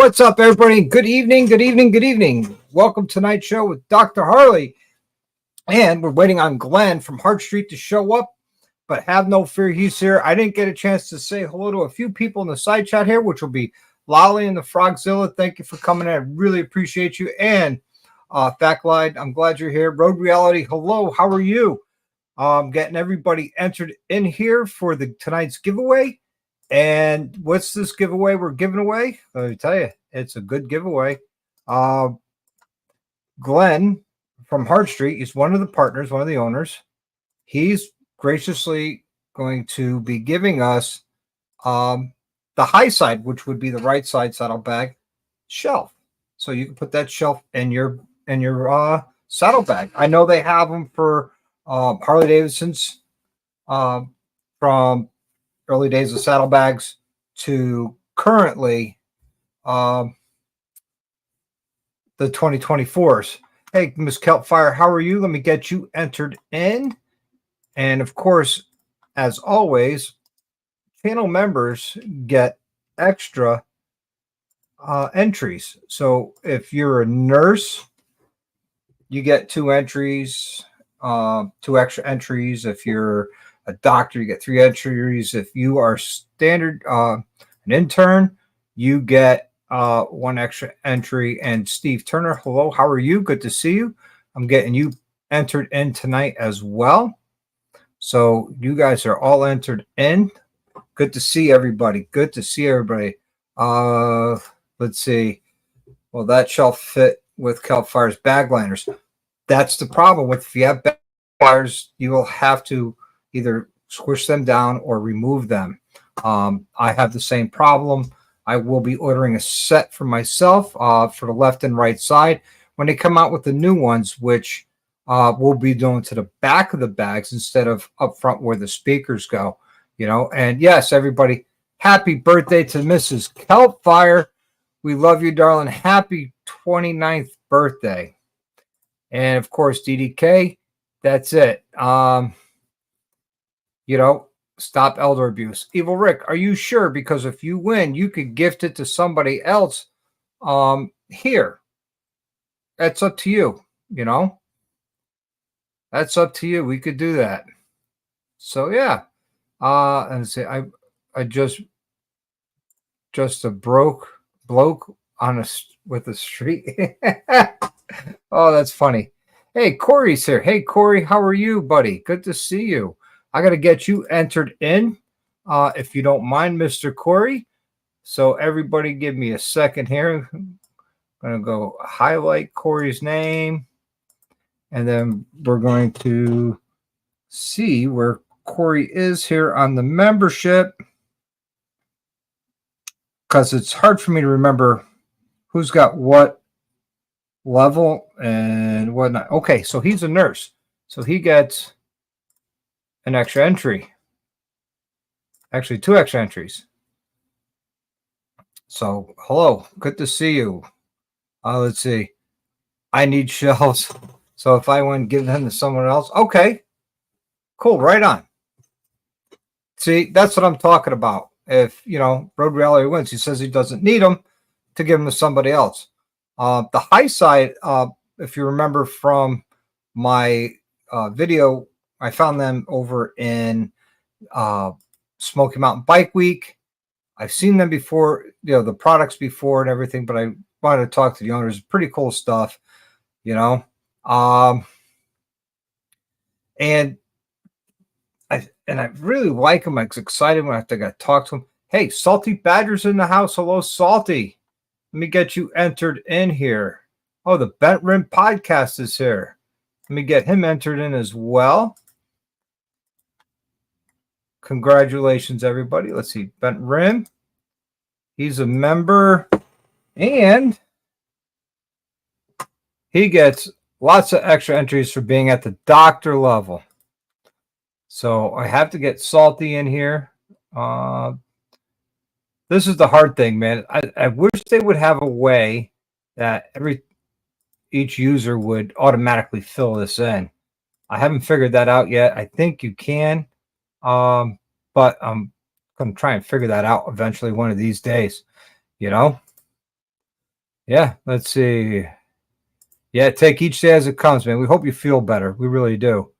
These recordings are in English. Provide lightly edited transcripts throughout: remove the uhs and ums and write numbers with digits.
What's up, everybody? Good evening, good evening, good evening. Welcome to tonight's show with Dr. Harley. And we're waiting on Glen from Hart Street to show up, but have no fear, he's here. I didn't get a chance to say hello to a few people in the side chat here, which will be Lolly and the Frogzilla. Thank you for coming in. I really appreciate you. And Factlight, I'm glad you're here. Road Reality, hello, how are you? Getting everybody entered in here for tonight's giveaway. And what's this giveaway we're giving away? Let me tell you, it's a good giveaway. Glen from Hart Street is one of the partners, one of the owners. He's graciously going to be giving us the high side, which would be the right side saddlebag shelf. So you can put that shelf in your saddlebag. I know they have them for Harley Davidson's from early days of saddlebags to currently the 2024s. Hey, Miss Kelpfire, how are you? Let me get you entered in. And of course, as always, channel members get extra entries. So if you're a nurse, you get 2 entries, 2 extra entries. If you're a doctor, you get 3 entries. If you are standard, an intern, you get 1 extra entry. And Steve Turner, hello, how are you? Good to see you. I'm getting you entered in tonight as well. So you guys are all entered in. Good to see everybody. Good to see everybody. Let's see. Well, that shall fit with Kelpfire's bag liners. That's the problem with if you have bag liners, you will have to either squish them down or remove them. I have the same problem. I will be ordering a set for myself for the left and right side when they come out with the new ones, which we'll be doing to the back of the bags instead of up front where the speakers go. You know, and yes, everybody, happy birthday to Mrs. Kelpfire. We love you, darling. Happy 29th birthday. And of course, DDK, that's it. You know, stop elder abuse. Evil Rick, are you sure? Because if you win, you could gift it to somebody else here. That's up to you, you know. That's up to you. We could do that. So yeah. And say I just a bloke on with a street. Oh, that's funny. Hey, Corey's here. Hey, Corey, how are you, buddy? Good to see you. I got to get you entered in, if you don't mind, Mr. Corey. So everybody give me a second here. I'm going to go highlight Corey's name, and then we're going to see where Corey is here on the membership, because it's hard for me to remember who's got what level and whatnot. Okay, so he's a nurse. So he gets an extra entry. Actually, 2 extra entries. So, hello. Good to see you. Let's see. I need shelves. So if I want to give them to someone else. Okay. Cool. Right on. See, that's what I'm talking about. If, you know, Road Reality wins, he says he doesn't need them to give them to somebody else. The high side, if you remember from my video, I found them over in Smokey Mountain Bike Week. I've seen them before, you know, the products before and everything, but I wanted to talk to the owners. Pretty cool stuff, you know. And I really like them. I was excited when I got to talk to them. Hey, Salty Badger's in the house. Hello, Salty. Let me get you entered in here. Oh, the Bent Rim podcast is here. Let me get him entered in as well. Congratulations, everybody. Let's see. Bent Rim. He's a member. And he gets lots of extra entries for being at the doctor level. So I have to get Salty in here. This is the hard thing, man. I wish they would have a way that each user would automatically fill this in. I haven't figured that out yet. I think you can, but I'm going to try and figure that out eventually one of these days, you know. Yeah, let's see. Yeah, take each day as it comes, man. We hope you feel better. We really do.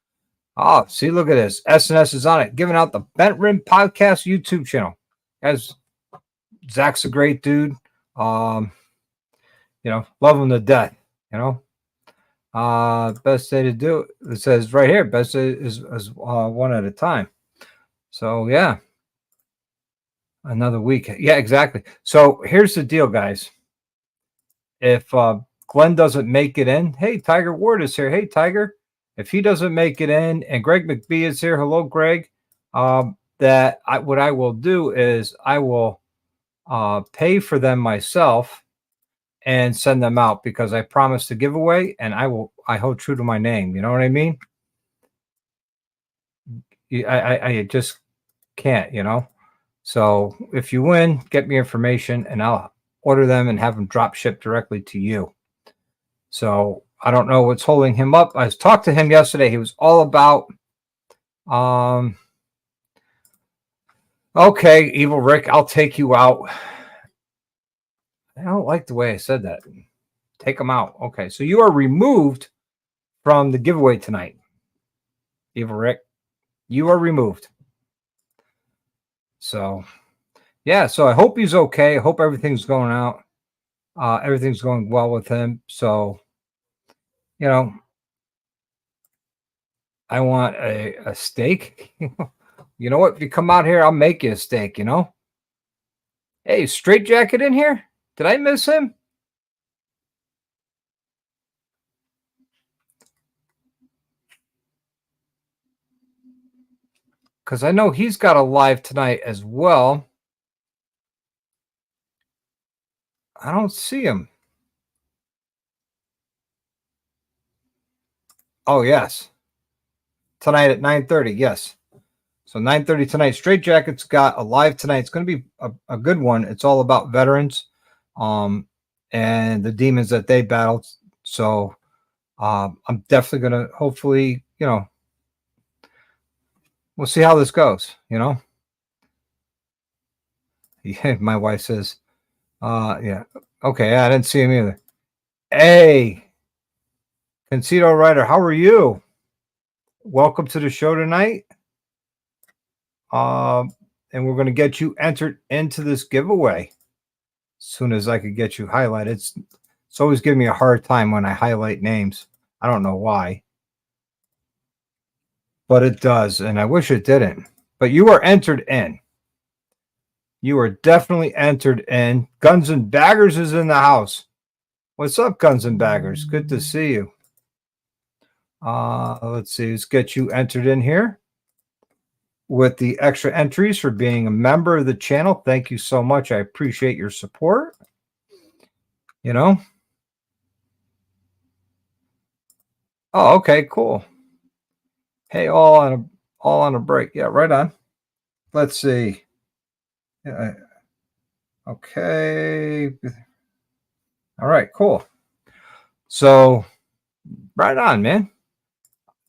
Oh, see, look at this. SNS is on it, giving out the Bent Rim Podcast YouTube channel. Guys, Zach's a great dude. Love him to death, you know. Best day to do it. It says right here, best day is one at a time. So yeah, another week. Yeah, exactly. So here's the deal, guys. If Glen doesn't make it in, hey, Tiger Ward is here. Hey, Tiger. If he doesn't make it in, and Greg McBee is here, hello, Greg. What I will do is I will pay for them myself and send them out because I promised a giveaway, and I hold true to my name. You know what I mean? I just can't, you know. So if you win, get me information, and I'll order them and have them drop shipped directly to you. So I don't know what's holding him up. I talked to him yesterday. He was all about, okay, Evil Rick, I'll take you out. I don't like the way I said that. Take him out. Okay, so you are removed from the giveaway tonight. Evil Rick, you are removed. So, yeah, so I hope he's okay. I hope everything's going out. Everything's going well with him. So, you know, I want a steak. You know what? If you come out here, I'll make you a steak, you know? Hey, Straight Jacket in here? Did I miss him? Because I know he's got a live tonight as well. I don't see him. Oh, yes. Tonight at 9:30, yes. So 9:30 tonight. Straight Jacket's got a live tonight. It's going to be a good one. It's all about veterans and the demons that they battled. So I'm definitely going to hopefully, you know, we'll see how this goes, you know. Yeah, my wife says, yeah. Okay, I didn't see him either. Hey, Concito Rider, how are you? Welcome to the show tonight. And we're going to get you entered into this giveaway as soon as I could get you highlighted. It's always giving me a hard time when I highlight names. I don't know why, but it does, and I wish it didn't. But you are entered in. You are definitely entered in. Guns and Baggers is in the house. What's up, Guns and Baggers? Good to see you. Let's see. Let's get you entered in here with the extra entries for being a member of the channel. Thank you so much. I appreciate your support. You know. Oh, okay, cool. Hey, all on a break. Yeah, right on. Let's see. Yeah, okay. All right, cool. So, right on, man.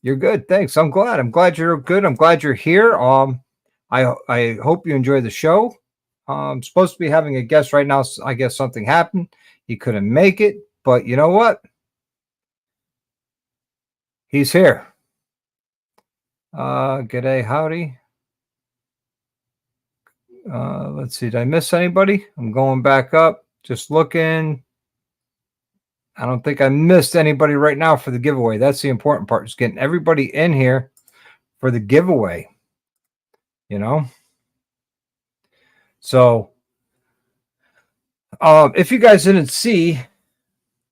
You're good. Thanks. I'm glad. I'm glad you're good. I'm glad you're here. I hope you enjoy the show. I'm supposed to be having a guest right now. I guess something happened. He couldn't make it, but you know what? He's here. G'day, howdy. Let's see. Did I miss anybody? I'm going back up. Just looking. I don't think I missed anybody right now for the giveaway. That's the important part, is getting everybody in here for the giveaway. You know? So, if you guys didn't see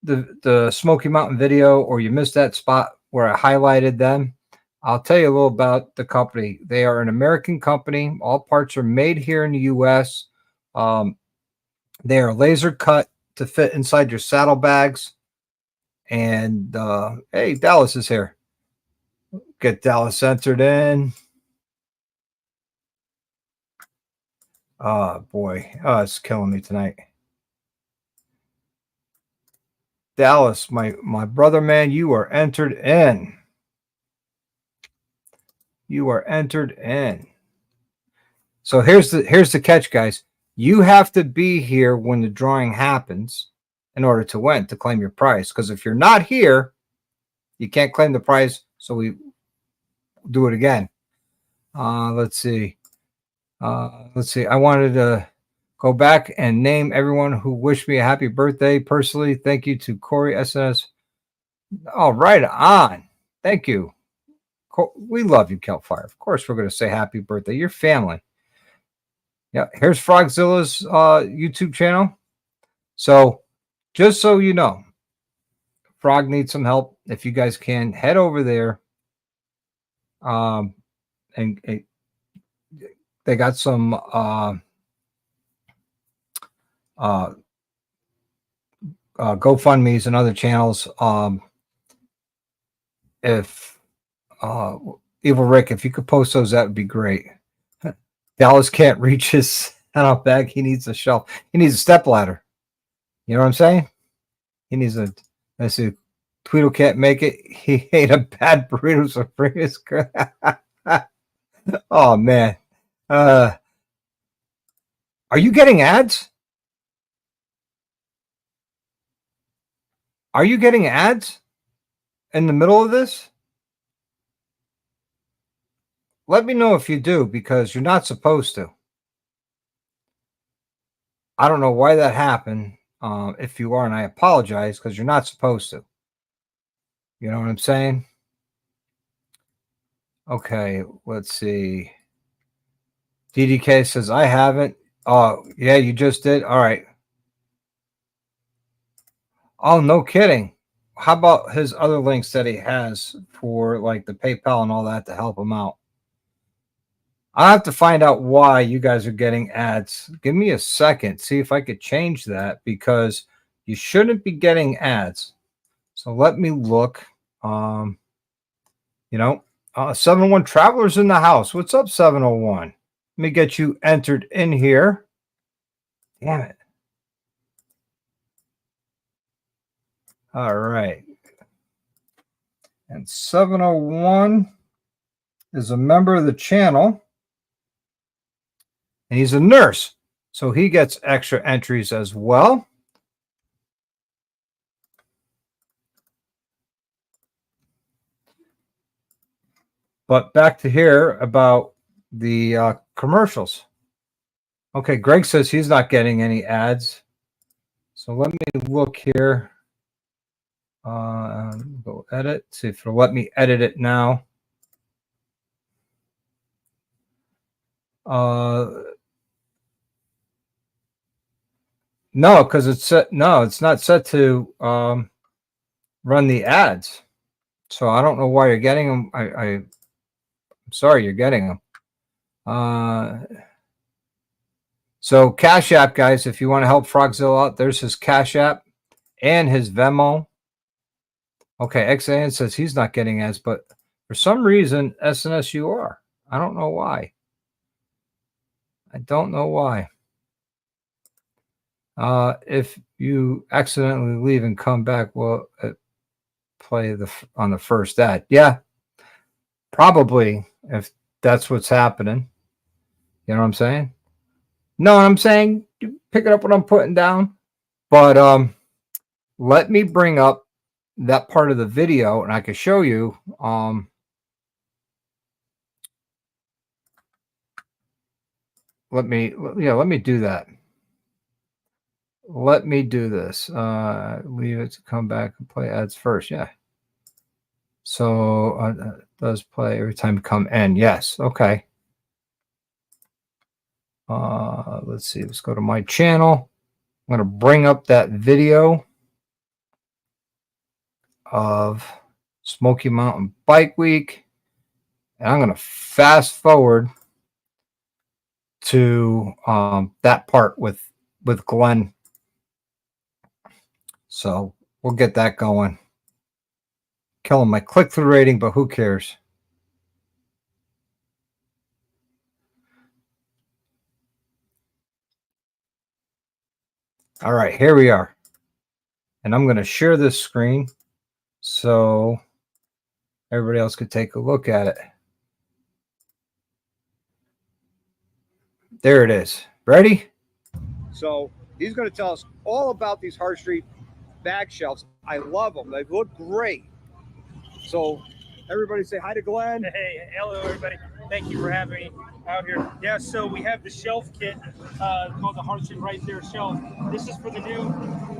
the Smokey Mountain video, or you missed that spot where I highlighted them, I'll tell you a little about the company. They are an American company. All parts are made here in the U.S. They are laser cut to fit inside your saddlebags. And hey, Dallas is here. Get Dallas entered in. Oh, boy. Oh, it's killing me tonight. Dallas, my brother, man, you are entered in. You are entered in. So here's the catch, guys. You have to be here when the drawing happens, in order to win, to claim your prize. Because if you're not here, you can't claim the prize. So we do it again. Let's see. I wanted to go back and name everyone who wished me a happy birthday personally. Thank you to Corey SNS. All right, on. Thank you. We love you, Kelpfire. Of course, we're going to say happy birthday. Your family. Yeah, here's Frogzilla's YouTube channel. So, just so you know, Frog needs some help. If you guys can, head over there. And they got some GoFundMe's and other channels. If Evil Rick, if you could post those, that would be great. Dallas can't reach his head off bag. He needs a shelf. He needs a step ladder. You know what I'm saying? He needs a. Let's see. Tweedle can't make it. He ate a bad burrito for previous. Oh man. Are you getting ads? Are you getting ads in the middle of this? Let me know if you do, because you're not supposed to. I don't know why that happened. If you are, and I apologize, because you're not supposed to. You know what I'm saying? Okay, let's see. DDK says, I haven't. Oh, yeah, you just did? All right. Oh, no kidding. How about his other links that he has for like the PayPal and all that to help him out? I have to find out why you guys are getting ads. Give me a second. See if I could change that, because you shouldn't be getting ads. So let me look. 701 Travelers in the house. What's up, 701? Let me get you entered in here. Damn it. All right. And 701 is a member of the channel. And he's a nurse. So he gets extra entries as well. But back to here about the commercials. Okay, Greg says he's not getting any ads. So let me look here. Go edit. See if it'll let me edit it now. No, because it's set. No, it's not set to run the ads. So I don't know why you're getting them. I'm sorry you're getting them. So Cash App, guys, if you want to help Frogzilla out, there's his Cash App and his Venmo. Okay, XAN says he's not getting ads, but for some reason, SNS you are. I don't know why. I don't know why. If you accidentally leave and come back, well, play on the first ad. Yeah, probably, if that's what's happening. You know what I'm saying? No, I'm saying pick it up what I'm putting down. But let me bring up that part of the video and I can show you. Let me do that. Let me do this. Leave it to come back and play ads first. Yeah. So it does play every time you come in. Yes. Okay. Let's see. Let's go to my channel. I'm going to bring up that video of Smokey Mountain Bike Week. And I'm going to fast forward to that part with Glen. So we'll get that going. Killing my click-through rating, but who cares? All right, here we are. And I'm going to share this screen so everybody else could take a look at it. There it is. Ready? So he's going to tell us all about these Hart Street bag shelves. I love them. They look great. So everybody say hi to Glen. Hey, hello everybody. Thank you for having me out here. Yeah, so we have the shelf kit called the Hearts and Right There shelf. This is for the new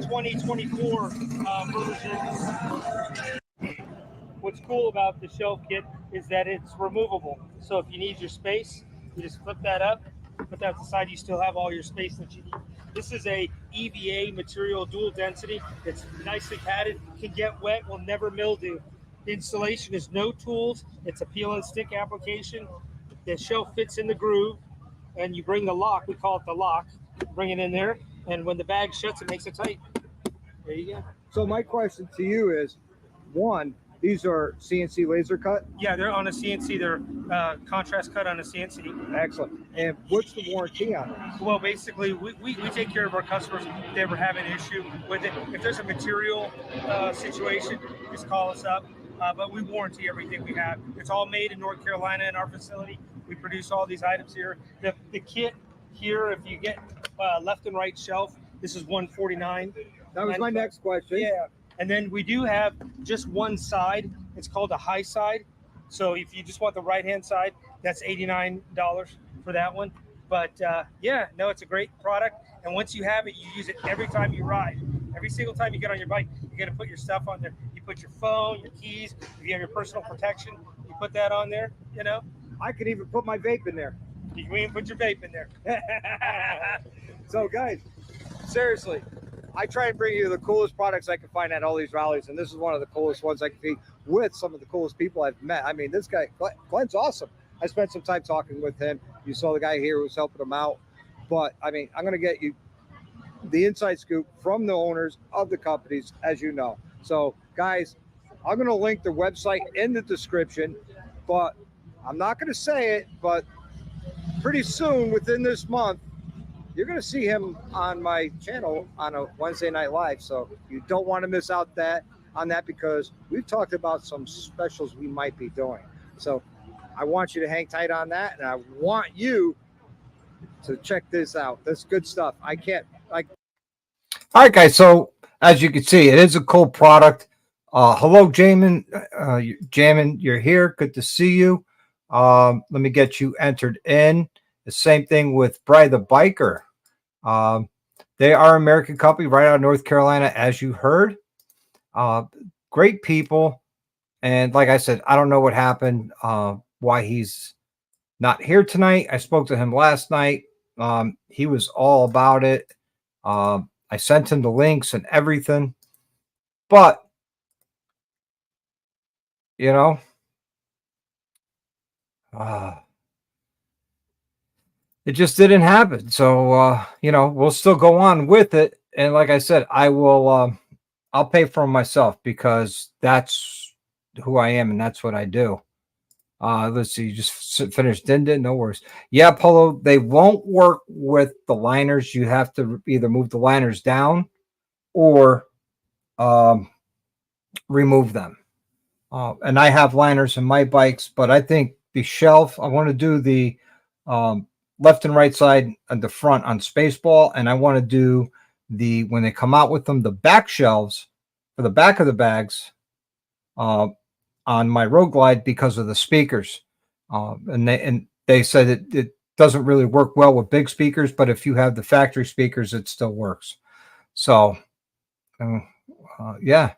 2024 version. What's cool about the shelf kit is that it's removable. So if you need your space, you just flip that up, put that to the side, you still have all your space that you need. This is a EVA material, dual density. It's nicely padded, can get wet, will never mildew. The installation is no tools. It's a peel and stick application. The shelf fits in the groove, and you bring the lock. We call it the lock. Bring it in there, and when the bag shuts, it makes it tight. There you go. So my question to you is, one, these are CNC laser cut? Yeah, they're on a CNC. They're contrast cut on a CNC. Excellent. And what's the warranty on it? Well, basically, we take care of our customers if they ever have an issue with it. If there's a material situation, just call us up. But we warranty everything we have. It's all made in North Carolina in our facility. We produce all these items here. The kit here, if you get left and right shelf, this is $149. That was my next question. Yeah. And then we do have just one side. It's called a high side. So if you just want the right-hand side, that's $89 for that one. But yeah, no, it's a great product. And once you have it, you use it every time you ride. Every single time you get on your bike, you got to put your stuff on there. You put your phone, your keys. If you have your personal protection, you put that on there, you know. I could even put my vape in there. You can even put your vape in there. So guys, seriously, I try and bring you the coolest products I can find at all these rallies, and this is one of the coolest ones I can see with some of the coolest people I've met. I mean, this guy, Glen's awesome. I spent some time talking with him. You saw the guy here who was helping him out. But, I mean, I'm going to get you the inside scoop from the owners of the companies, as you know. So, guys, I'm going to link their website in the description, but I'm not going to say it, but pretty soon, within this month, you're going to see him on my channel on a Wednesday Night Live. So you don't want to miss out on that because we've talked about some specials we might be doing. So I want you to hang tight on that. And I want you to check this out. That's good stuff. All right, guys. So as you can see, it is a cool product. Hello, Jamin. Jamin, you're here. Good to see you. Let me get you entered in. The same thing with Bry the Biker. They are an American company right out of North Carolina, as you heard. Great people. And like I said, I don't know what happened, why he's not here tonight. I spoke to him last night. He was all about it. I sent him the links and everything. But, you know, it just didn't happen. So, you know, we'll still go on with it. And like I said, I'll pay for them myself because that's who I am and that's what I do. Let's see, you just finished Din. No worries. Yeah, Polo, they won't work with the liners. You have to either move the liners down or remove them. And I have liners in my bikes, but I think the shelf, I want to do the left and right side and the front on Spaceball, and I want to do when they come out with them, the back shelves for the back of the bags on my Road Glide because of the speakers. And they said it doesn't really work well with big speakers, but if you have the factory speakers, it still works. So, yeah.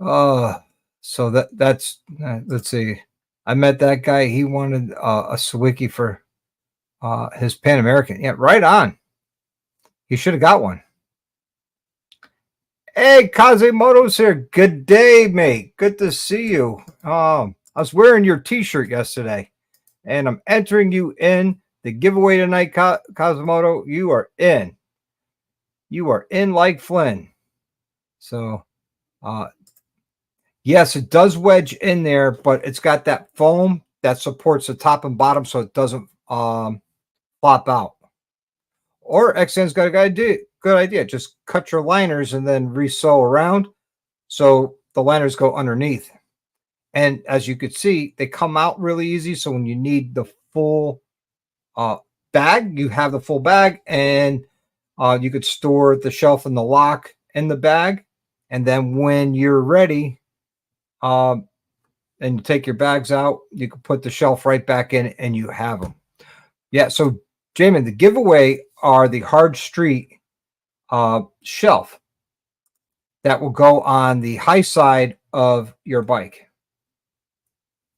So that's let's see. I met that guy. He wanted a Sawicki for his Pan American. Yeah, right on. He should have got one. Hey, Kazemoto's here. Good day, mate. Good to see you. I was wearing your T-shirt yesterday, and I'm entering you in the giveaway tonight, Kazemoto. You are in. You are in like Flynn. So, yes, it does wedge in there, but it's got that foam that supports the top and bottom so it doesn't flop out. Or XN's got a good idea. Just cut your liners and then re-sew around so the liners go underneath. And as you could see, they come out really easy. So when you need the full bag, you have the full bag, and you could store the shelf in the lock in the bag. And then when you're ready, and you take your bags out, you can put the shelf right back in and you have them. Yeah. So, Jamin, the giveaway are the Hard Street shelf that will go on the high side of your bike.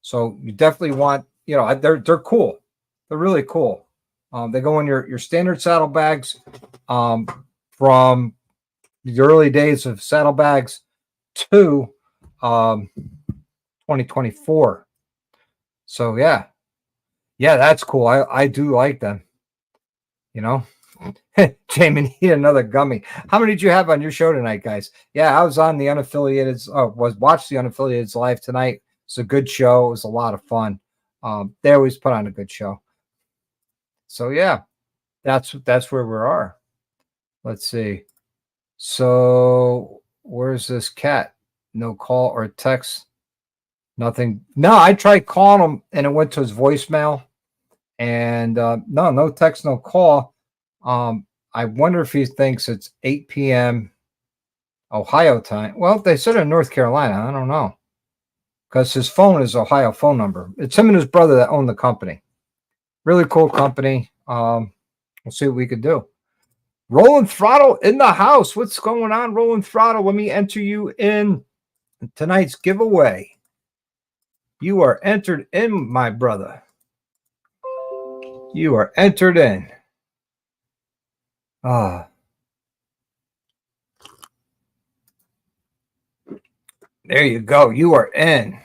So you definitely want, they're cool. They're really cool. They go in your standard saddlebags from the early days of saddlebags to 2024. So yeah, that's cool. I do like them. Jamie, need another gummy. How many did you have on your show tonight, guys? Yeah, I was on the unaffiliated. Watched the unaffiliated live tonight. It's a good show. It was a lot of fun. They always put on a good show. So yeah, that's where we are. Let's see. So where's this cat? No call or text. Nothing. No, I tried calling him and it went to his voicemail. And no text, no call. I wonder if he thinks it's 8 p.m. Ohio time. Well, they said in North Carolina. I don't know. Because his phone is Ohio phone number. It's him and his brother that own the company. Really cool company. We'll see what we could do. Rolling Throttle in the house. What's going on, Rolling Throttle? Let me enter you in tonight's giveaway. You are entered in, my brother. You are entered in. There you go. You are in.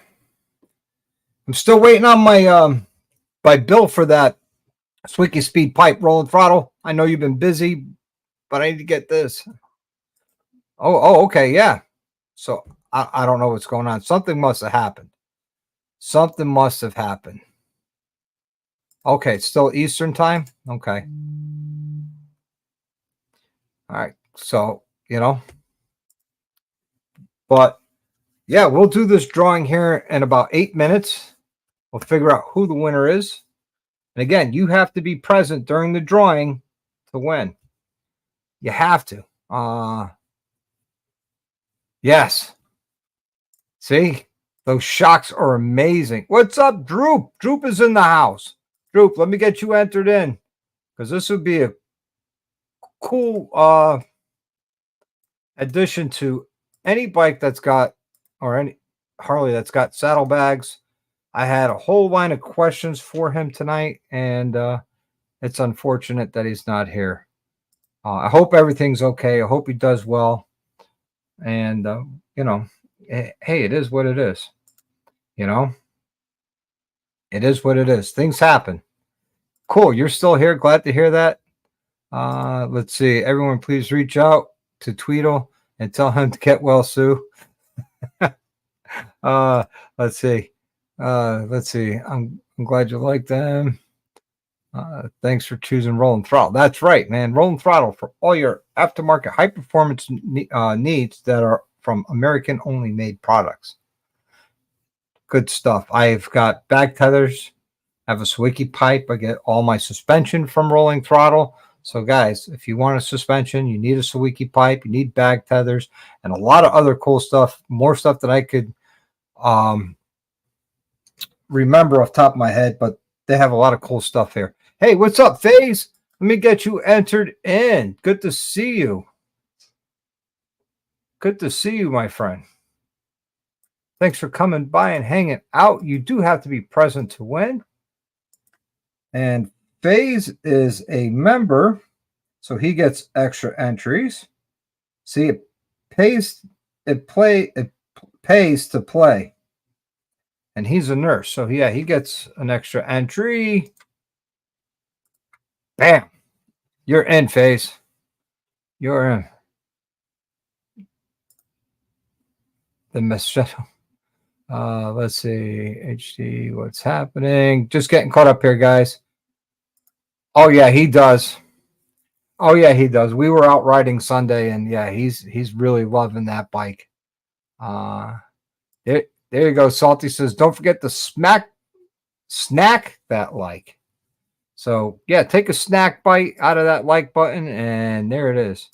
I'm still waiting on my bill for that Squeaky Speed pipe, Rolling Throttle. I know you've been busy, but I need to get this. Okay, yeah. So I don't know what's going on. Something must have happened. Something must have happened. Okay, it's still Eastern time? Okay. All right. So, but yeah, we'll do this drawing here in about 8 minutes. We'll figure out who the winner is. And again, you have to be present during the drawing to win. You have to. Yes. See? Those shocks are amazing. What's up, Droop? Droop is in the house. Droop, let me get you entered in. Because this would be a cool addition to any bike that's got, or any Harley that's got saddlebags. I had a whole line of questions for him tonight, and it's unfortunate that he's not here. I hope everything's okay. I hope he does well. And, hey, it is what it is. It is what it is. Things happen. Cool. You're still here. Glad to hear that. Let's see. Everyone, please reach out to Tweedle and tell him to get well, Sue. Let's see. I'm glad you like them. Thanks for choosing Rolling Throttle. That's right, man. Rolling Throttle for all your aftermarket high performance needs that are from American only made products. Good stuff. I've got bag tethers. I have a Squeaky pipe. I get all my suspension from Rolling Throttle. So, guys, if you want a suspension, you need a Squeaky pipe, you need bag tethers, and a lot of other cool stuff, more stuff that I could remember off the top of my head, but they have a lot of cool stuff here. Hey, what's up, FaZe? Let me get you entered in. Good to see you. Good to see you, my friend. Thanks for coming by and hanging out. You do have to be present to win. And FaZe is a member, so he gets extra entries. See, it pays to play. And he's a nurse, so yeah, he gets an extra entry. Bam. You're in, FaZe. You're in. The Machado. Let's see. HD, what's happening? Just getting caught up here, guys. Oh, yeah, he does. Oh, yeah, he does. We were out riding Sunday, and yeah, he's really loving that bike. There you go. Salty says, don't forget to snack that like. So, yeah, take a snack bite out of that like button, and there it is.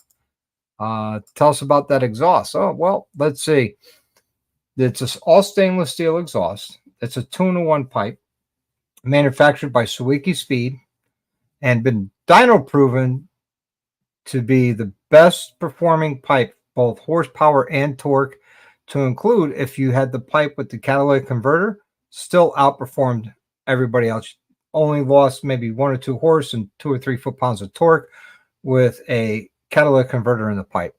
Tell us about that exhaust. Oh, well, let's see. It's all stainless steel exhaust. It's a 2-in-1 pipe manufactured by Sawiki Speed and been dyno proven to be the best performing pipe, both horsepower and torque, to include if you had the pipe with the catalytic converter, still outperformed everybody else. Only lost maybe 1 or 2 horse and 2 or 3 foot-pounds of torque with a catalytic converter in the pipe.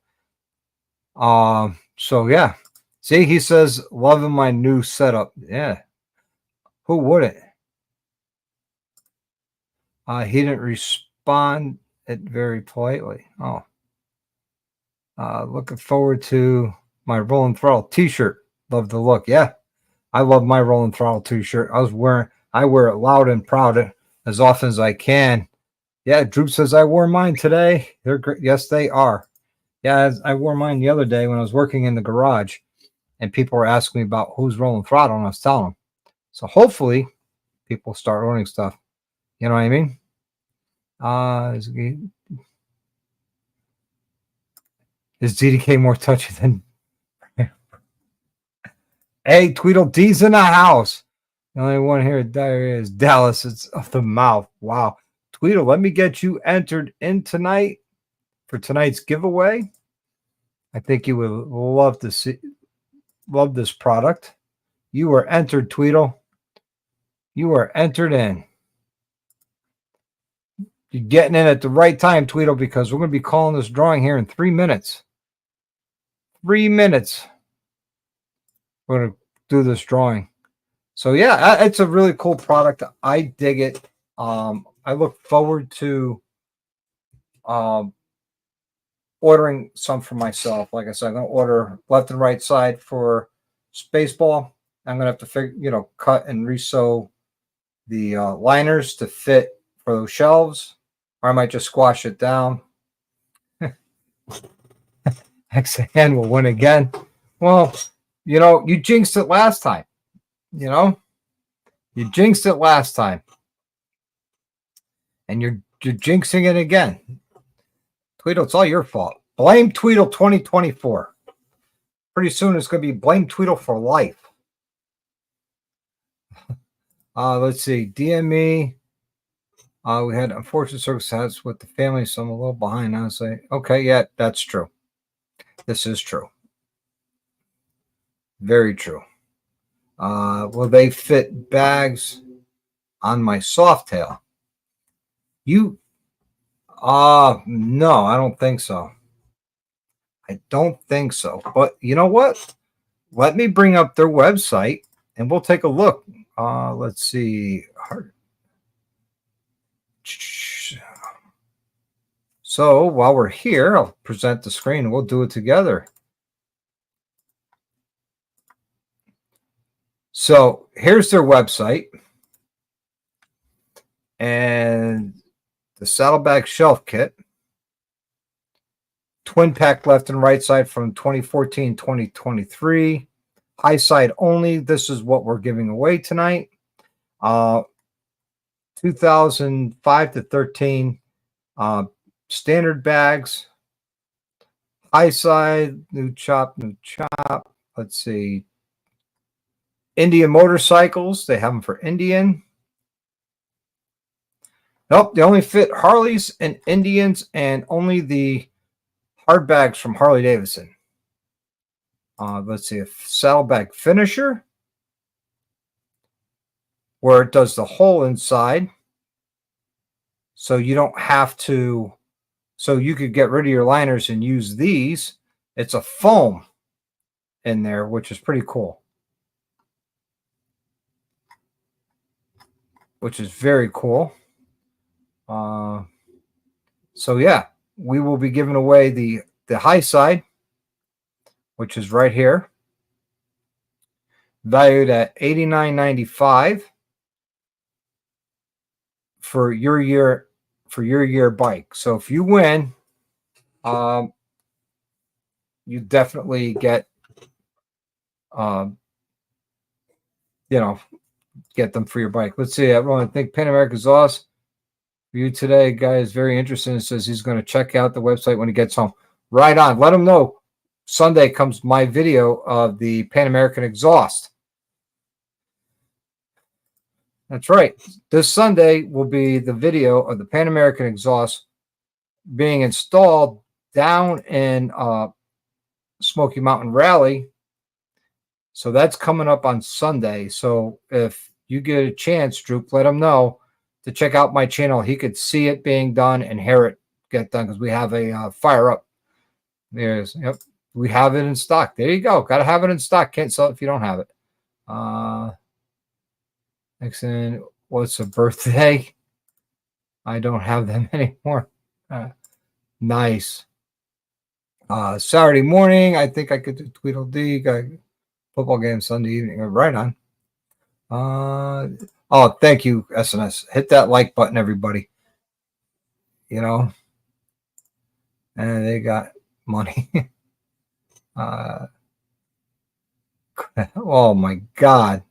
So yeah. See, he says, loving my new setup. Yeah. Who wouldn't? He didn't respond it very politely. Oh. Looking forward to my Rolling Throttle t-shirt. Love the look. Yeah. I love my Rolling Throttle t-shirt. I wear it loud and proud as often as I can. Yeah, Droop says I wore mine today. They're great. Yes, they are. Yeah, I wore mine the other day when I was working in the garage, and people were asking me about who's Rolling Throttle, and I was telling them. So hopefully, people start owning stuff. You know what I mean? Is DDK more touchy than? Hey, Tweedleddee's in the house. The only one here at diarrhea is Dallas. It's off the mouth. Wow. Tweedle, let me get you entered in tonight for tonight's giveaway. I think you would love to love this product. You are entered, Tweedle. You are entered in. You're getting in at the right time, Tweedle, because we're going to be calling this drawing here in 3 minutes. 3 minutes. We're going to do this drawing. So yeah, it's a really cool product. I dig it. I look forward to ordering some for myself. Like I said, I'm going to order left and right side for Spaceball. I'm going to have to cut and resew the liners to fit for those shelves, or I might just squash it down. XN will win again. Well, you jinxed it last time. You jinxed it last time. And you're jinxing it again. Tweedle, it's all your fault. Blame Tweedle 2024. Pretty soon it's going to be blame Tweedle for life. Let's see. DME. We had unfortunate circumstances with the family, so I'm a little behind. I say, okay, yeah, that's true. This is true. Very true. Will they fit bags on my Softail? No, I don't think so. I don't think so. But you know what? Let me bring up their website and we'll take a look. Let's see. So while we're here, I'll present the screen and we'll do it together. So here's their website. And the saddlebag shelf kit. Twin pack left and right side from 2014-2023. High side only. This is what we're giving away tonight. 2005 to 13 standard bags. High side, new chop. Let's see. Indian motorcycles. They have them for Indian. Nope, they only fit Harleys and Indians and only the hard bags from Harley Davidson. Let's see, a saddlebag finisher where it does the hole inside. So you don't have to, so you could get rid of your liners and use these. It's a foam in there, which is pretty cool. Which is very cool. So yeah, we will be giving away the high side, which is right here, valued at $89.95 for your year bike. So if you win, you definitely get get them for your bike. Let's see. Everyone, I think Pan America exhaust for you today. Guy is very interested and says he's going to check out the website when he gets home. Right on. Let them know. Sunday comes my video of the Pan American exhaust. That's right. This Sunday will be the video of the Pan American exhaust being installed down in Smokey Mountain Rally. So that's coming up on Sunday. So if you get a chance, Droop, let him know to check out my channel. He could see it being done and hear it get done because we have a fire up. There's, yep, we have it in stock. There you go. Got to have it in stock. Can't sell it if you don't have it. Nixon, what's a birthday? I don't have them anymore. Nice. Saturday morning, I think I could do Tweedledee. Got football game Sunday evening. Right on. Oh, thank you, SNS. Hit that like button, everybody. You know, and they got money. Oh my God.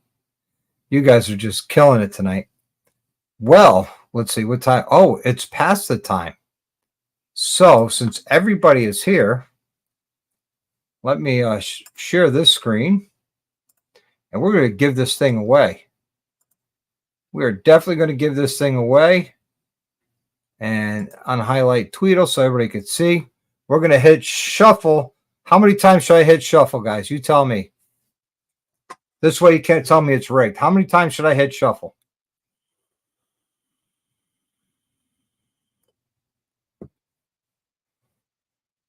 You guys are just killing it tonight. Well, let's see what time. Oh, it's past the time. So since everybody is here, let me share this screen. And we're going to give this thing away. We are definitely going to give this thing away. And unhighlight Tweedle so everybody can see. We're going to hit shuffle. How many times should I hit shuffle, guys? You tell me. This way you can't tell me it's rigged. How many times should I hit shuffle?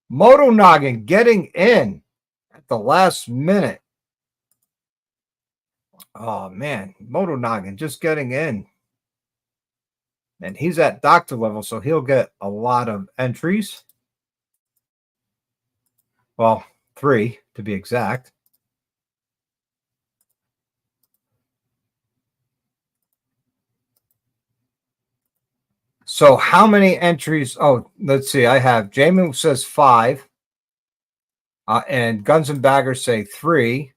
Moto Noggin getting in at the last minute. Oh, man. Moto Noggin just getting in. And he's at doctor level, so he'll get a lot of entries. Well, 3 to be exact. So how many entries? Oh, let's see. I have Jamie says 5. And Guns and Baggers say 3.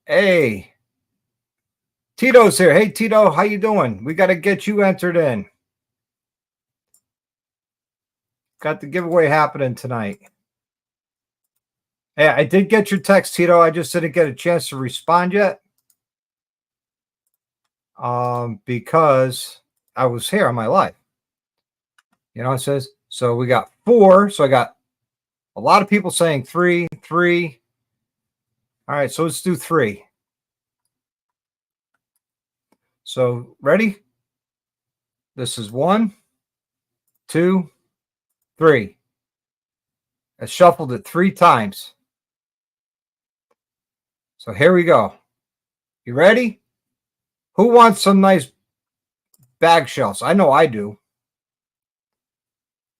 Hey, Tito's here. Hey, Tito, how you doing? We got to get you entered in. Got the giveaway happening tonight. Hey, I did get your text, Tito. I just didn't get a chance to respond yet. Because I was here on my live. You know, it says, so we got 4. So I got a lot of people saying 3. All right, so let's do 3. So ready? This is 1, 2, 3. I shuffled it 3 times. So here we go. You ready? Who wants some nice bag shelves? I know I do.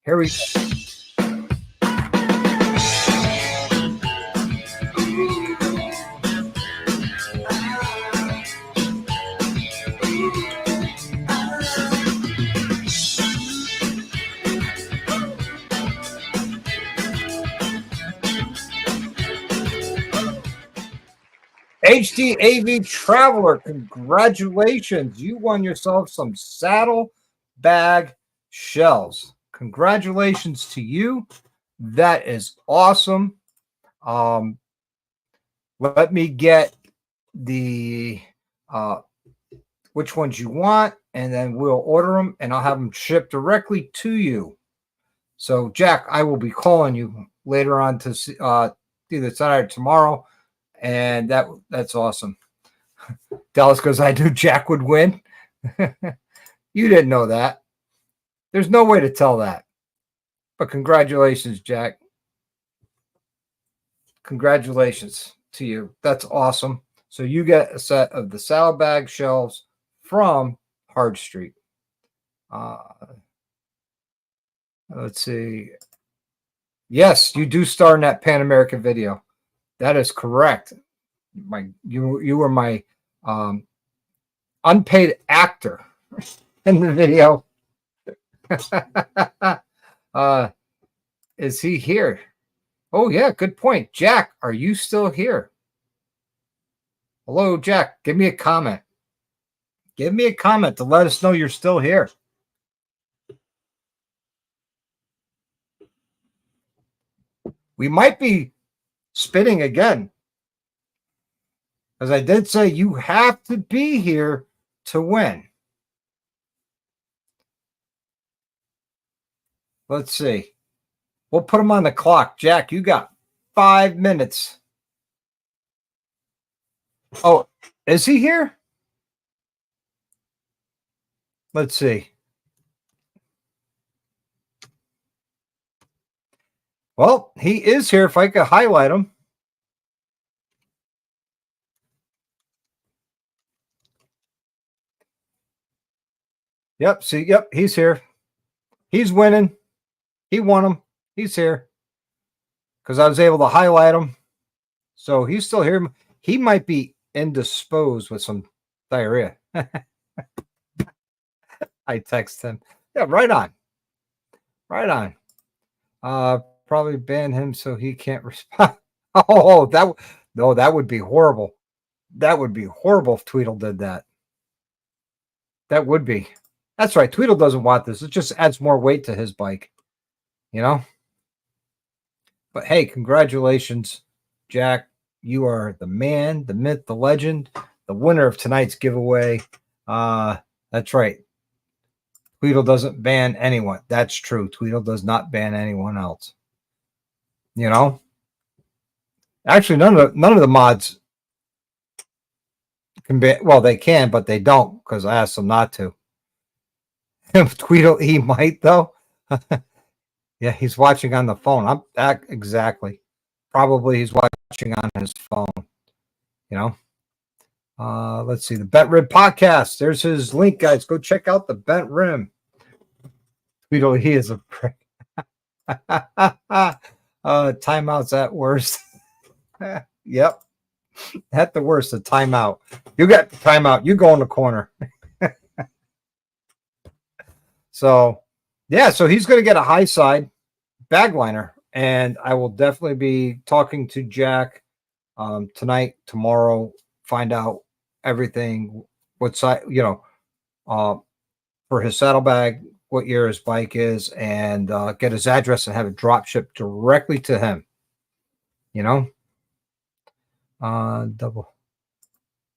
Here we go. HDAV Traveler, congratulations. You won yourself some saddle bag shells. Congratulations to you. That is awesome. Let me get the which ones you want, and then we'll order them, and I'll have them shipped directly to you. So, Jack, I will be calling you later on to see, either tonight or tomorrow. And that's awesome. Dallas goes, I knew Jack would win. You didn't know that. There's no way to tell that. But congratulations, Jack. Congratulations to you. That's awesome. So you get a set of the saddlebag shelves from Hard Street. Let's see. Yes, you do star in that Pan American video. That is correct. You were my unpaid actor in the video. Is he here? Oh, yeah, good point. Jack, are you still here? Hello, Jack. Give me a comment. Give me a comment to let us know you're still here. we might be spinning again. As I did say, you have to be here to win. Let's see. We'll put him on the clock. Jack, you got 5 minutes. Oh, is he here? Let's see. Well, he is here. If I could highlight him. Yep, see, yep, he's here. He's winning. He won him. He's here. Because I was able to highlight him. So he's still here. He might be indisposed with some diarrhea. I text him. Yeah, right on. Right on. Probably ban him so he can't respond. Oh, that would be horrible. That would be horrible if Tweedle did that. That would be. That's right. Tweedle doesn't want this. It just adds more weight to his bike. You know? But hey, congratulations, Jack. You are the man, the myth, the legend, the winner of tonight's giveaway. That's right. Tweedle doesn't ban anyone. That's true. Tweedle does not ban anyone else. You know? Actually, none of the mods can ban. Well, they can, but they don't because I asked them not to. Tweedle, he might though. Yeah, he's watching on the phone. Exactly. Probably he's watching on his phone. You know. Let's see the Bent Rim podcast. There's his link, guys. Go check out the Bent Rim. Tweedle, he is a prick. Timeout's at worst. Yep. At the worst, a timeout. You got the timeout. You go in the corner. So, yeah, so he's going to get a high side bag liner, and I will definitely be talking to Jack tonight, tomorrow, find out everything, what side, for his saddlebag, what year his bike is, and get his address and have it drop shipped directly to him. You know, double.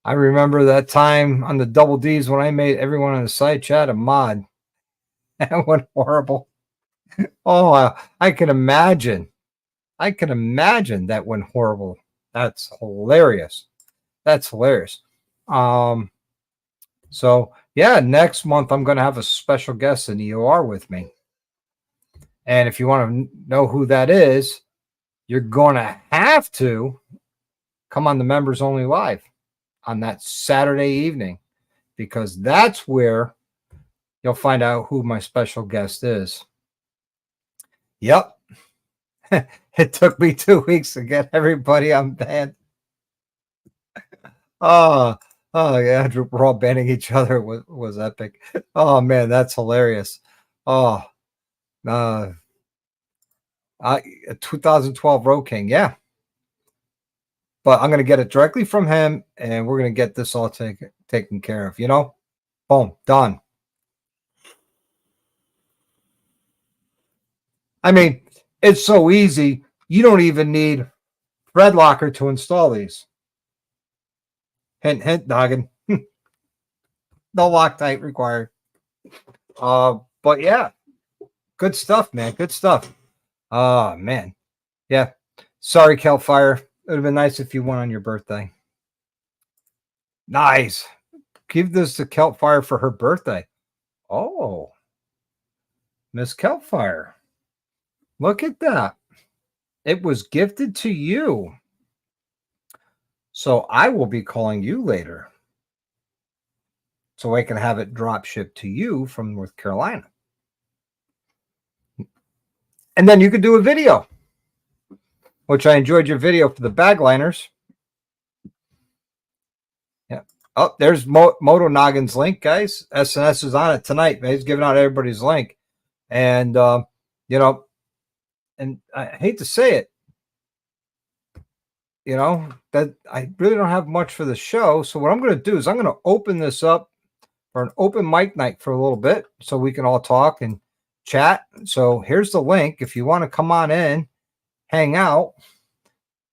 I remember that time on the double D's when I made everyone on the side chat a mod. That went horrible. Oh, I can imagine. I can imagine that went horrible. That's hilarious. That's hilarious. So yeah, next month I'm going to have a special guest in the EOR with me. And if you want to know who that is, you're going to have to come on the Members Only Live on that Saturday evening, because that's where you'll find out who my special guest is. Yep. It took me 2 weeks to get everybody on band. Oh, yeah, we're all banning each other. Was epic. Oh, man, that's hilarious. Oh, 2012 Road King, yeah. But I'm going to get it directly from him, and we're going to get this all taken care of, you know? Boom, done. I mean, it's so easy. You don't even need Thread Locker to install these. Hint, hint, noggin. No Loctite required. But yeah, good stuff, man. Good stuff. Oh, man. Yeah. Sorry, Kelfire. It would have been nice if you won on your birthday. Nice. Give this to Kelpfire for her birthday. Oh, Miss Kelpfire. Look at that. It was gifted to you. So I will be calling you later, so I can have it drop shipped to you from North Carolina. And then you could do a video, which I enjoyed your video for the bag liners. Yeah. Oh, there's Moto Noggin's link, guys. SNS is on it tonight. Man. He's giving out everybody's link. And, and I hate to say it, that I really don't have much for the show. So what I'm going to do is I'm going to open this up for an open mic night for a little bit so we can all talk and chat. So here's the link. If you want to come on in, hang out,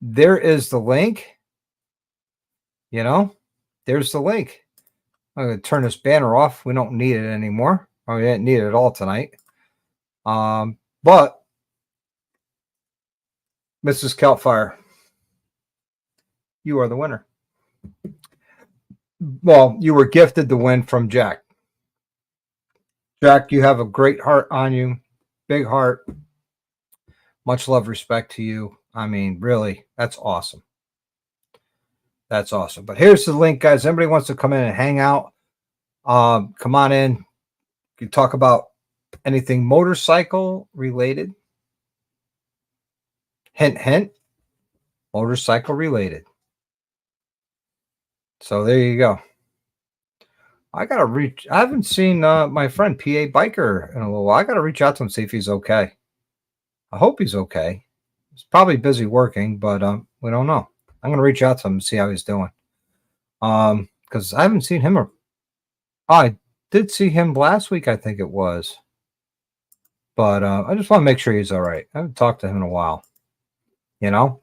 there is the link. You know, there's the link. I'm going to turn this banner off. We don't need it anymore. Oh, we didn't need it at all tonight. But Mrs. Keltfire, you are the winner. Well, you were gifted the win from Jack. Jack, you have a great heart on you. Big heart. Much love, respect to you. I mean, really, that's awesome. That's awesome. But here's the link, guys. Anybody wants to come in and hang out, come on in. You can talk about anything motorcycle related. Hint, hint. Motorcycle related. So there you go. I gotta reach. I haven't seen my friend PA Biker in a little while. I gotta reach out to him, see if he's okay. I hope he's okay. He's probably busy working, but we don't know. I'm gonna reach out to him and see how he's doing. Because I haven't seen him. I did see him last week, I think it was. But I just want to make sure he's all right. I haven't talked to him in a while. You know.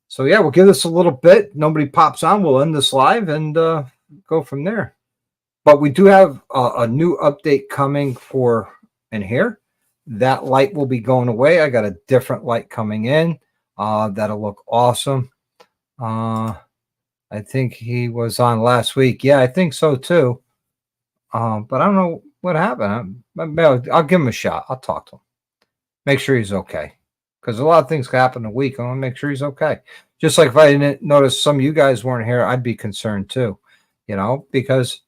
So yeah, we'll give this a little bit. Nobody pops on. We'll end this live and go from there. But we do have a new update coming for in here. That light will be going away. I got a different light coming in. That'll look awesome. I think he was on last week. Yeah, I think so too. But I don't know what happened. I'll give him a shot. I'll talk to him. Make sure he's okay. Because a lot of things can happen in a week. I want to make sure he's okay. Just like if I didn't notice some of you guys weren't here, I'd be concerned too. You know, because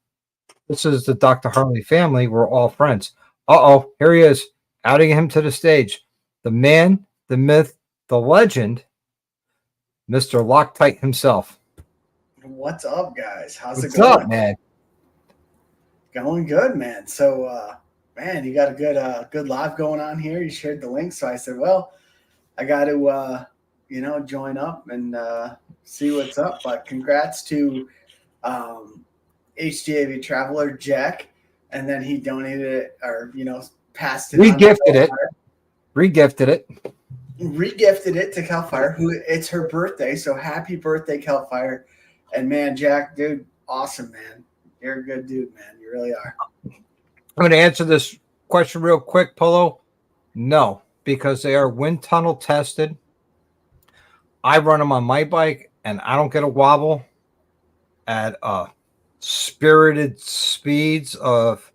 this is the Dr. Harley family. We're all friends. Uh-oh, here he is. Outing him to the stage. The man, the myth, the legend, Mr. Loctite himself. What's up, guys? How's What's it going? up, man? Going good, man. So, man, you got a good live going on here. You shared the link, so I said, well, I got to, join up and see what's up. But congrats to HDAV Traveler Jack, and then he donated it or passed it. Regifted it. Regifted it to Calfire, who it's her birthday. So happy birthday, Calfire. And man, Jack, dude, awesome, man. You're a good dude, man. You really are. I'm going to answer this question real quick, Polo. No, because they are wind tunnel tested. I run them on my bike, and I don't get a wobble at spirited speeds of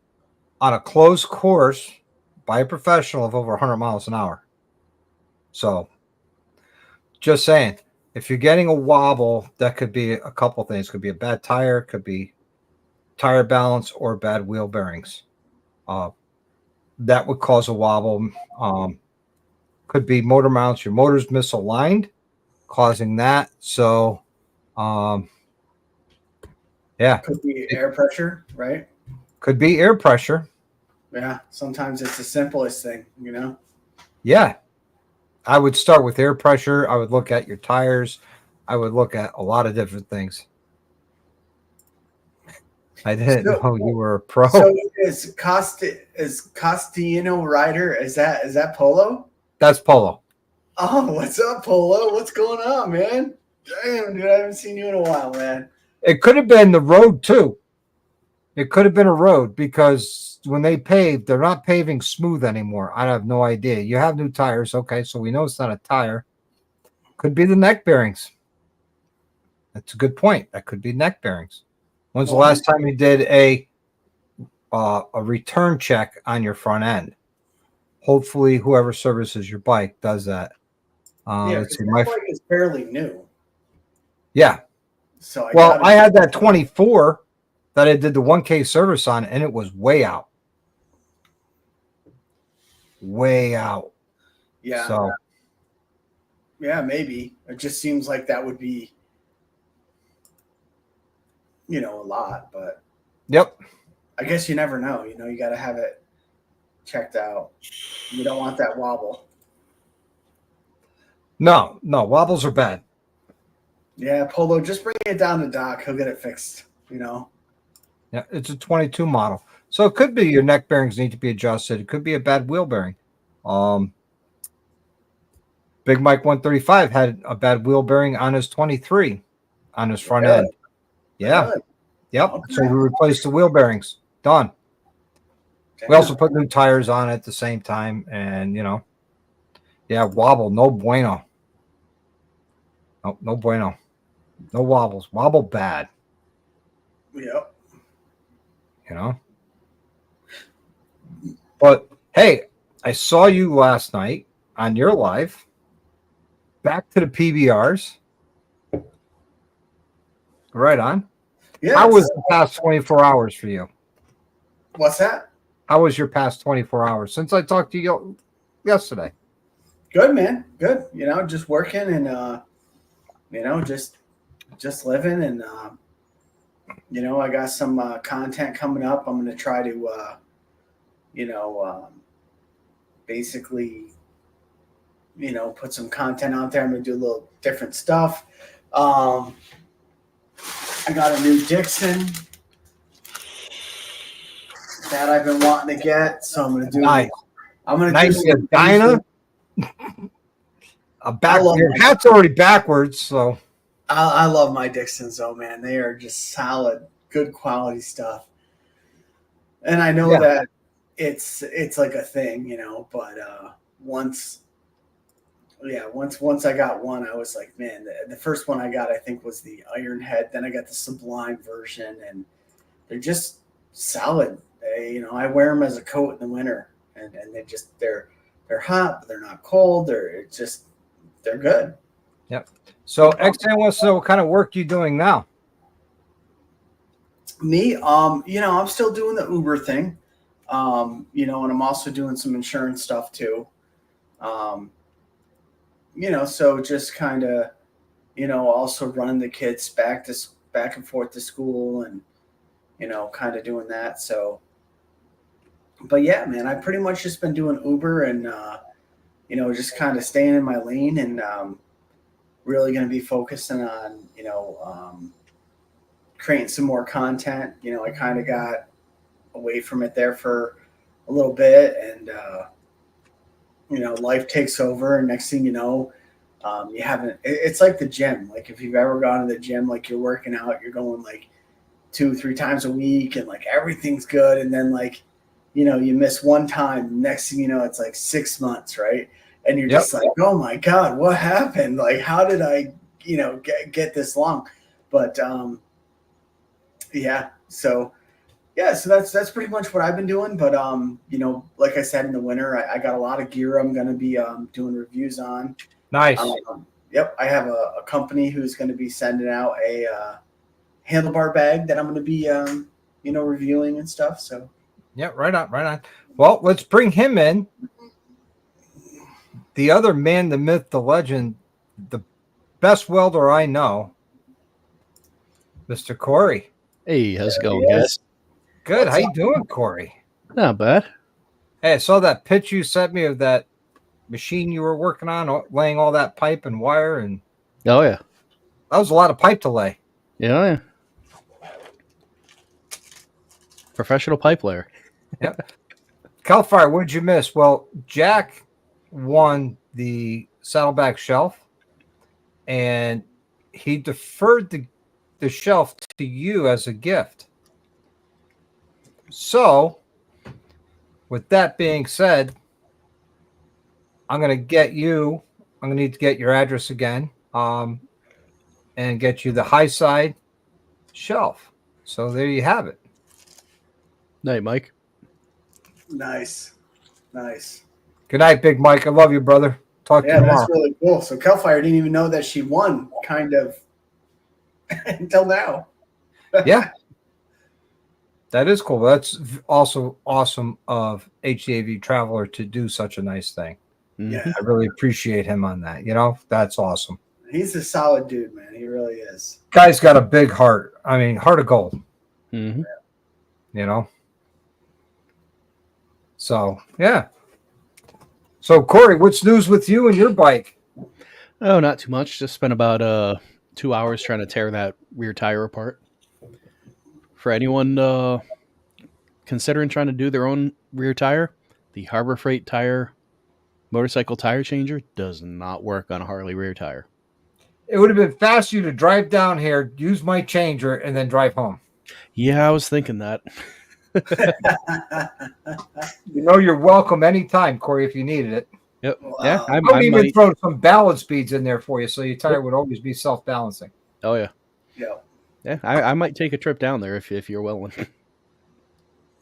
on a closed course by a professional of over 100 miles an hour. So just saying, if you're getting a wobble, that could be a couple things. Could be a bad tire, could be tire balance, or bad wheel bearings. That would cause a wobble. Could be motor mounts. Your motor's misaligned, causing that. So, yeah. Could be air pressure, right? Could be air pressure. Yeah. Sometimes it's the simplest thing, Yeah. I would start with air pressure. I would look at your tires. I would look at a lot of different things. I didn't know you were a pro. So is Costino Rider, is that Polo? That's Polo. Oh, what's up, Polo? What's going on, man? Damn, dude, I haven't seen you in a while, man. It could have been the road too. It could have been a road because when they pave, they're not paving smooth anymore. I have no idea. You have new tires. Okay, so we know it's not a tire. Could be the neck bearings. That's a good point. That could be neck bearings. When's the last time you did a return check on your front end? Hopefully, whoever services your bike does that. Let's see. My bike is fairly new. Yeah. So I had that 24 that I did the 1K service on, and it was way out. Way out. Yeah. So. Yeah, maybe. It just seems like that would be, a lot, but. Yep. I guess you never know. You got to have it checked out. You don't want that wobble. No, wobbles are bad. Yeah, Polo, just bring it down to Doc. He'll get it fixed, Yeah, it's a 22 model. So it could be your neck bearings need to be adjusted. It could be a bad wheel bearing. Big Mike 135 had a bad wheel bearing on his 23 on his front Really? end. Yeah. Really? Yep. Okay. So we replaced the wheel bearings. Done. We also put new tires on at the same time, and yeah, wobble, no bueno. No bueno. No wobbles. Wobble bad. Yep. But hey, I saw you last night on your live. Back to the PBRs. Right on. Yeah. How was the past 24 hours for you? What's that? How was your past 24 hours since I talked to you yesterday? Good, man. Good. Just working and just living and I got some content coming up. I'm going to try to basically put some content out there. I'm going to do a little different stuff. I got a new Dixon that I've been wanting to get, so I'm going to do. Nice. I'm going to nice do Dinah. Your hat's already backwards, so I love my Dixons, though, man. They are just solid, good quality stuff. And I know that it's like a thing, but once I got one, I was like, man, the first one I got, I think, was the Iron Head. Then I got the Sublime version, and they're just solid. I wear them as a coat in the winter, and they're hot, but they're not cold. They're good. Yep. So XN wants to know what kind of work you doing now. Me, I'm still doing the Uber thing, and I'm also doing some insurance stuff too. So just kind of, also running the kids back and forth to school and, kind of doing that. So, but yeah, man, I've pretty much just been doing Uber and, just kind of staying in my lane and really going to be focusing on, creating some more content. I kind of got away from it there for a little bit and, life takes over, and next thing you know, you haven't. It's like the gym. Like if you've ever gone to the gym, like you're working out, you're going like 2-3 times a week, and like everything's good, and then like, you miss one time. Next thing you know, it's like 6 months, right? And you're just like, oh my god, what happened? Like, how did I, get this long? But yeah, so. Yeah, so that's pretty much what I've been doing. But like I said, in the winter, I got a lot of gear I'm going to be doing reviews on. Nice. Yep, I have a company who's going to be sending out a handlebar bag that I'm going to be reviewing and stuff. So yeah, right on. Well, let's bring him in. The other man, the myth, the legend, the best welder I know, Mr. Corey. Hey, how's it going, guys? Good. How you doing, Corey? Not bad. Hey, I saw that pitch you sent me of that machine you were working on, laying all that pipe and wire, and Oh yeah, that was a lot of pipe to lay. yeah. Professional pipe layer. Yep. Cal Fire, what did you miss? Well, Jack won the saddleback shelf, and he deferred the shelf to you as a gift. So, with that being said, I'm going to need to get your address again, and get you the high side shelf. So there you have it. Night, Mike. nice. Good night, Big Mike. I love you, brother. Talk to you tomorrow. That's really cool. So Kelfire didn't even know that she won, kind of, until now. Yeah. That is cool. That's also awesome of HDAV Traveler to do such a nice thing. Yeah, I really appreciate him on that. That's awesome. he's a solid dude, man. He really is. Guy's got a big heart. I mean, heart of gold. Mm-hmm. So, yeah. So, Corey, what's news with you and your bike? Oh, not too much. Just spent about 2 hours trying to tear that rear tire apart. For anyone considering trying to do their own rear tire, the Harbor Freight tire Motorcycle tire changer does not work on a Harley rear tire. It would have been faster to drive down here, use my changer, and then drive home. Yeah, I was thinking that. You know, you're welcome anytime, Corey, if you needed it. Yep. Wow. Yeah, I would I even might. throw some balance beads in there for you, so your tire would always be self-balancing. Oh yeah. Yeah. Yeah, I might take a trip down there if you're willing.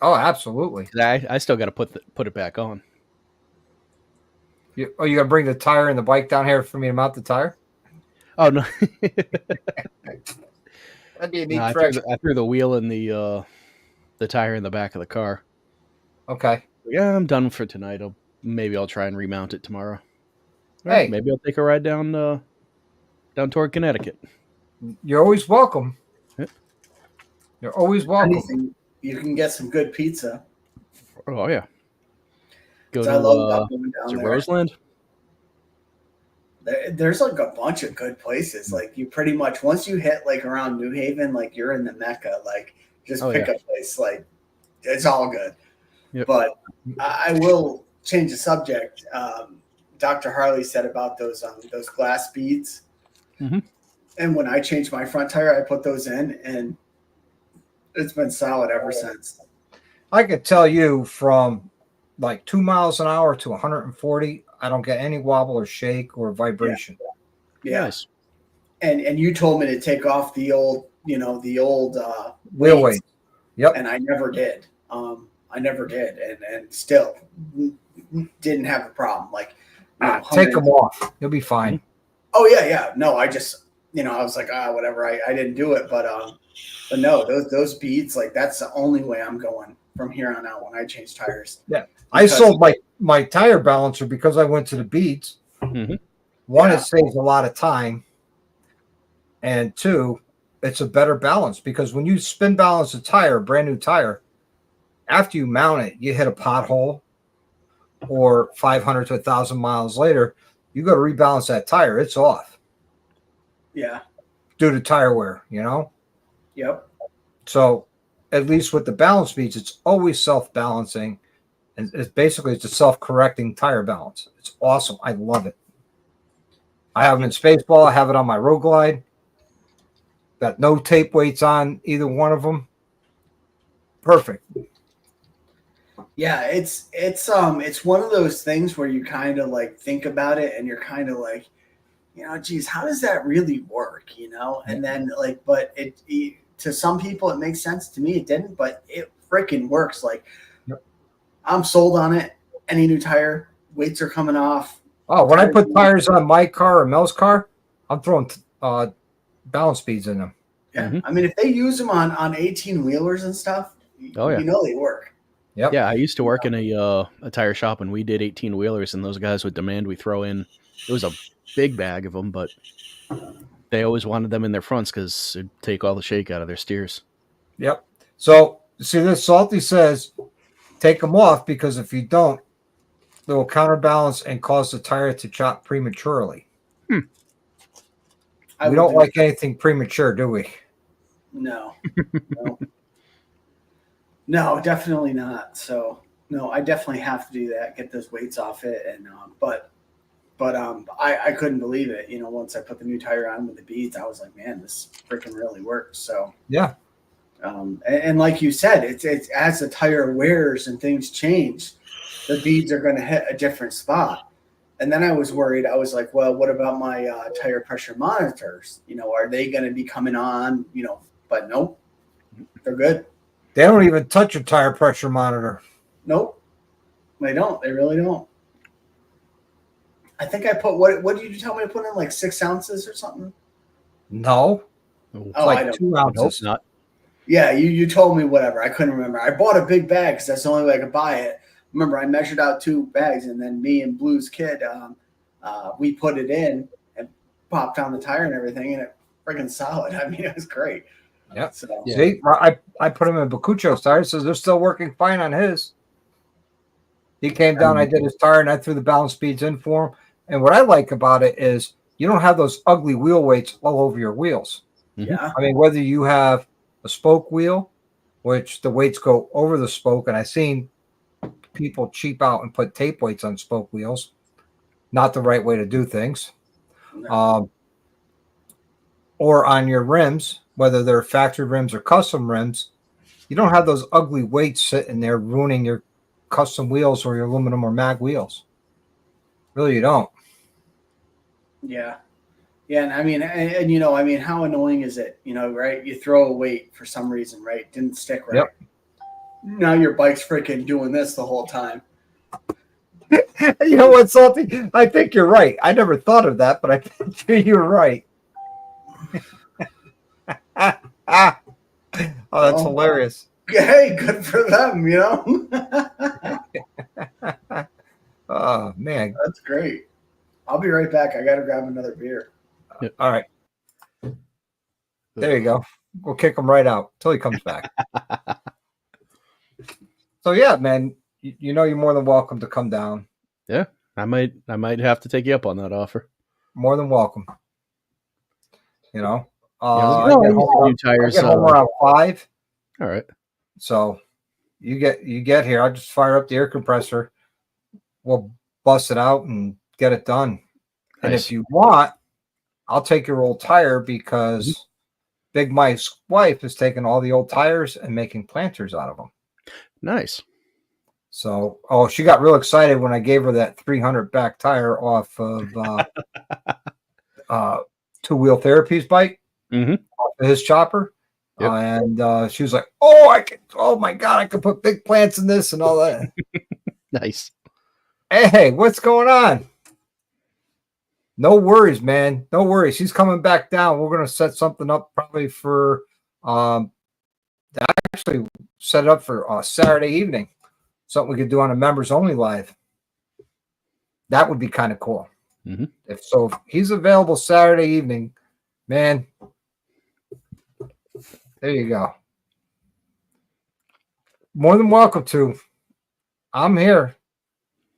Oh, absolutely. I still got to put it back on. You gonna bring the tire and the bike down here for me to mount the tire? Oh no. That'd be a neat No, trick. I threw the wheel and the tire in the back of the car. Okay. Yeah, I'm done for tonight. Maybe I'll try and remount it tomorrow. Or Hey. maybe I'll take a ride down toward Connecticut. You're always welcome. Yep. You're always welcome. Anything, you can get some good pizza. Oh yeah. Go So to I love about going is down it there. Roseland? There's like a bunch of good places. Like you pretty much once you hit like around New Haven, like you're in the Mecca. Like just pick a place. Like it's all good. Yep. But I will change the subject. Dr. Harley said about those glass beads. Mhm. And when I changed my front tire, I put those in, and it's been solid ever since. I could tell you from like 2 miles an hour to 140, I don't get any wobble or shake or vibration. Yeah. Nice. And you told me to take off the old Wheel weight. weights, Yep. and I never did. And still didn't have a problem. Like, Take them off. You'll be fine. Oh yeah. No, I just I was like, whatever. I didn't do it, but no, those beads, like that's the only way I'm going from here on out when I change tires. Yeah. I sold my tire balancer because I went to the beads. Mhm. One, it saves a lot of time. And two, it's a better balance because when you spin balance a tire, a brand new tire, after you mount it, you hit a pothole or 500 to 1,000 miles later, you go to rebalance that tire, it's off. Yeah. Due to tire wear, Yep. So at least with the balance beads, it's always self-balancing. And it's a self-correcting tire balance. It's awesome. I love it. I have them in Spaceball. I have it on my Road Glide. Got no tape weights on either one of them. Perfect. Yeah, it's one of those things where you kind of like think about it and you're kind of like, geez, how does that really work? And then like, but it to some people it makes sense. To me, it didn't, but it freaking works. Like, yep. I'm sold on it. Any new tire, weights are coming off. Oh, when I put tires on my car or Mel's car, I'm throwing balance beads in them. Yeah, Mm-hmm. I mean, if they use them on 18 wheelers and stuff, they work. Yep. Yeah, I used to work in a tire shop, and we did 18 wheelers, and those guys would demand we throw in. It was a big bag of them, but they always wanted them in their fronts because it'd take all the shake out of their steers. Yep. So see, this Salty says, take them off because if you don't, they will counterbalance and cause the tire to chop prematurely. We don't like anything premature, do we? No. No, definitely not. So no, I definitely have to do that. Get those weights off it, and but I couldn't believe it. Once I put the new tire on with the beads, I was like, man, this freaking really works. So yeah. And like you said, it's as the tire wears and things change, the beads are going to hit a different spot. And then I was worried. I was like, well, what about my tire pressure monitors? Are they going to be coming on? But nope, they're good. They don't even touch your tire pressure monitor. Nope, they don't. They really don't. I think I put what did you tell me to put in, like 6 ounces or something? No, I like don't. 2 ounces. Not. Yeah, you told me whatever. I couldn't remember. I bought a big bag because that's the only way I could buy it. Remember, I measured out 2 bags, and then me and Blue's kid, we put it in and popped on the tire and everything, and it freaking solid. I mean, it was great. Yeah. So, Yeah. See, I put him in Bacucio's tires, so they're still working fine on his. He came down, I did his tire, and I threw the balance speeds in for him. And what I like about it is you don't have those ugly wheel weights all over your wheels. yeah. I mean, whether you have a spoke wheel, which the weights go over the spoke, and I've seen people cheap out and put tape weights on spoke wheels, not the right way to do things. No. Or on your rims, whether they're factory rims or custom rims, you don't have those ugly weights sitting there ruining your custom wheels or your aluminum or mag wheels. Really, you don't. Yeah. Yeah, and I mean, and you know, I mean, how annoying is it? You know, right? You throw a weight for some reason, right? Didn't stick right. Yep. Now your bike's freaking doing this the whole time. You know what, Salty? I think you're right. I never thought of that, but I think you're right. Oh, that's hilarious. Hey, good for them, you know? Oh, man. That's great. I'll be right back. I got to grab another beer. All right. There you go. We'll kick him right out till he comes back. So, yeah, man, you know you're more than welcome to come down. Yeah, I might have to take you up on that offer. More than welcome. You know, I I get home around 5. All right. So you get here. I'll just fire up the air compressor. We'll bust it out and get it done. And Nice. if you want, I'll take your old tire because Big Mike's wife is taking all the old tires and making planters out of them. Nice. So, she got real excited when I gave her that 300 back tire off of Two Wheel Therapy's bike, off of his chopper. Yep. And she was like, oh my God, I could put big plants in this and all that. Nice. Hey, what's going on? No worries, man. No worries. He's coming back down. We're going to set something up probably for, actually set it up for Saturday evening. Something we could do on a members only live. That would be kind of cool. If he's available Saturday evening, man, there you go. More than welcome to. I'm here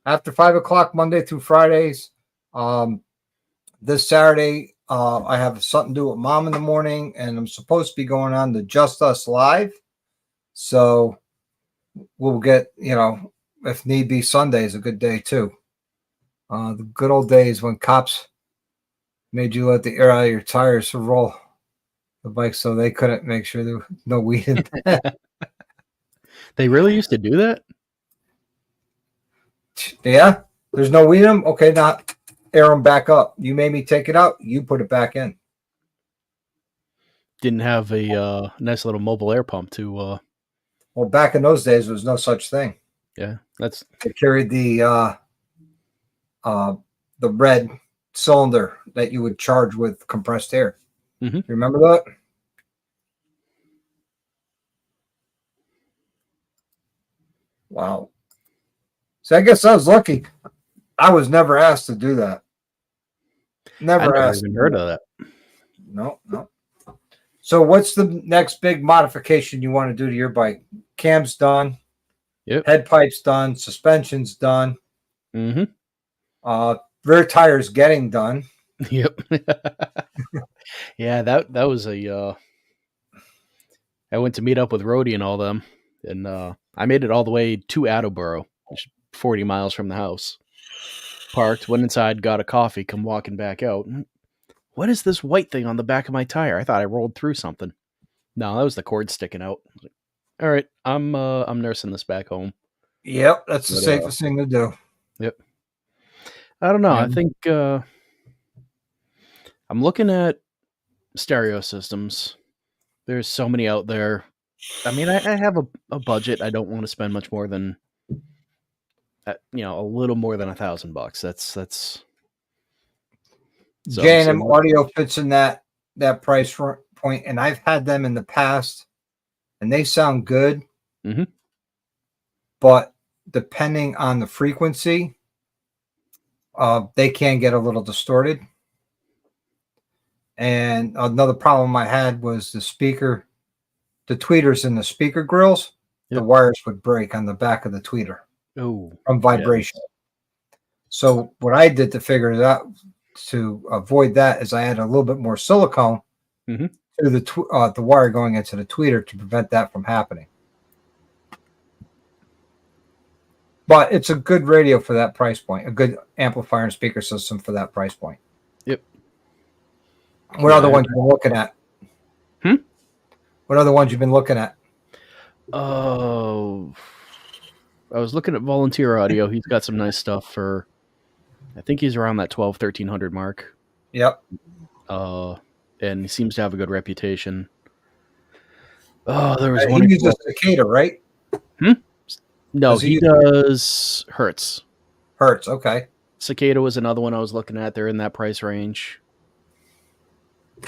after 5 o'clock Monday through Fridays. This Saturday, I have something to do with Mom in the morning, and I'm supposed to be going on to Just Us Live. So we'll get, if need be, Sunday is a good day too. The good old days when cops made you let the air out of your tires to roll the bike so they couldn't make sure there was no weed in there. They really used to do that? Yeah, there's no weed in them. Okay, now air them back up. You made me take it out. You put it back in. Didn't have a nice little mobile air pump to. Well, back in those days, there was no such thing. Yeah, that's. They carried the red cylinder that you would charge with compressed air. You remember that? Wow. So I guess I was lucky. I was never asked to do that. Never asked. Even heard of that. No. So what's the next big modification you want to do to your bike? Cam's done. Yep. Head pipe's done. Suspension's done. Mm-hmm. Rear tire's getting done. Yep. Yeah, that was a. I went to meet up with Rhodey and all them, and I made it all the way to Attleboro, which is 40 miles from the house. Parked, went inside, got a coffee, come walking back out. What is this white thing on the back of my tire? I thought I rolled through something. No, that was the cord sticking out. All right, I'm nursing this back home. Yep, that's the safest thing to do. Yep. I don't know. I think I'm looking at stereo systems. There's so many out there. I mean, I have a budget. I don't want to spend much more than, a little more than $1,000. That's. So J&M Audio fits in that price point, and I've had them in the past, and they sound good. But depending on the frequency, they can get a little distorted. And another problem I had was the tweeters in the speaker grills. Yep. The wires would break on the back of the tweeter from vibration. Yeah. So what I did to figure it out to avoid that is I had a little bit more silicone to the wire going into the tweeter to prevent that from happening. But it's a good radio for that price point. A good amplifier and speaker system for that price point. Yep. What other ones you've been looking at? What other ones you've been looking at? Oh, I was looking at Volunteer Audio. He's got some nice stuff for, I think he's around that 1,300 mark. Yep. And he seems to have a good reputation. Oh, there was He one. uses Cicada, right? No, he does Hertz. Hertz, okay. Cicada was another one I was looking at. They're in that price range.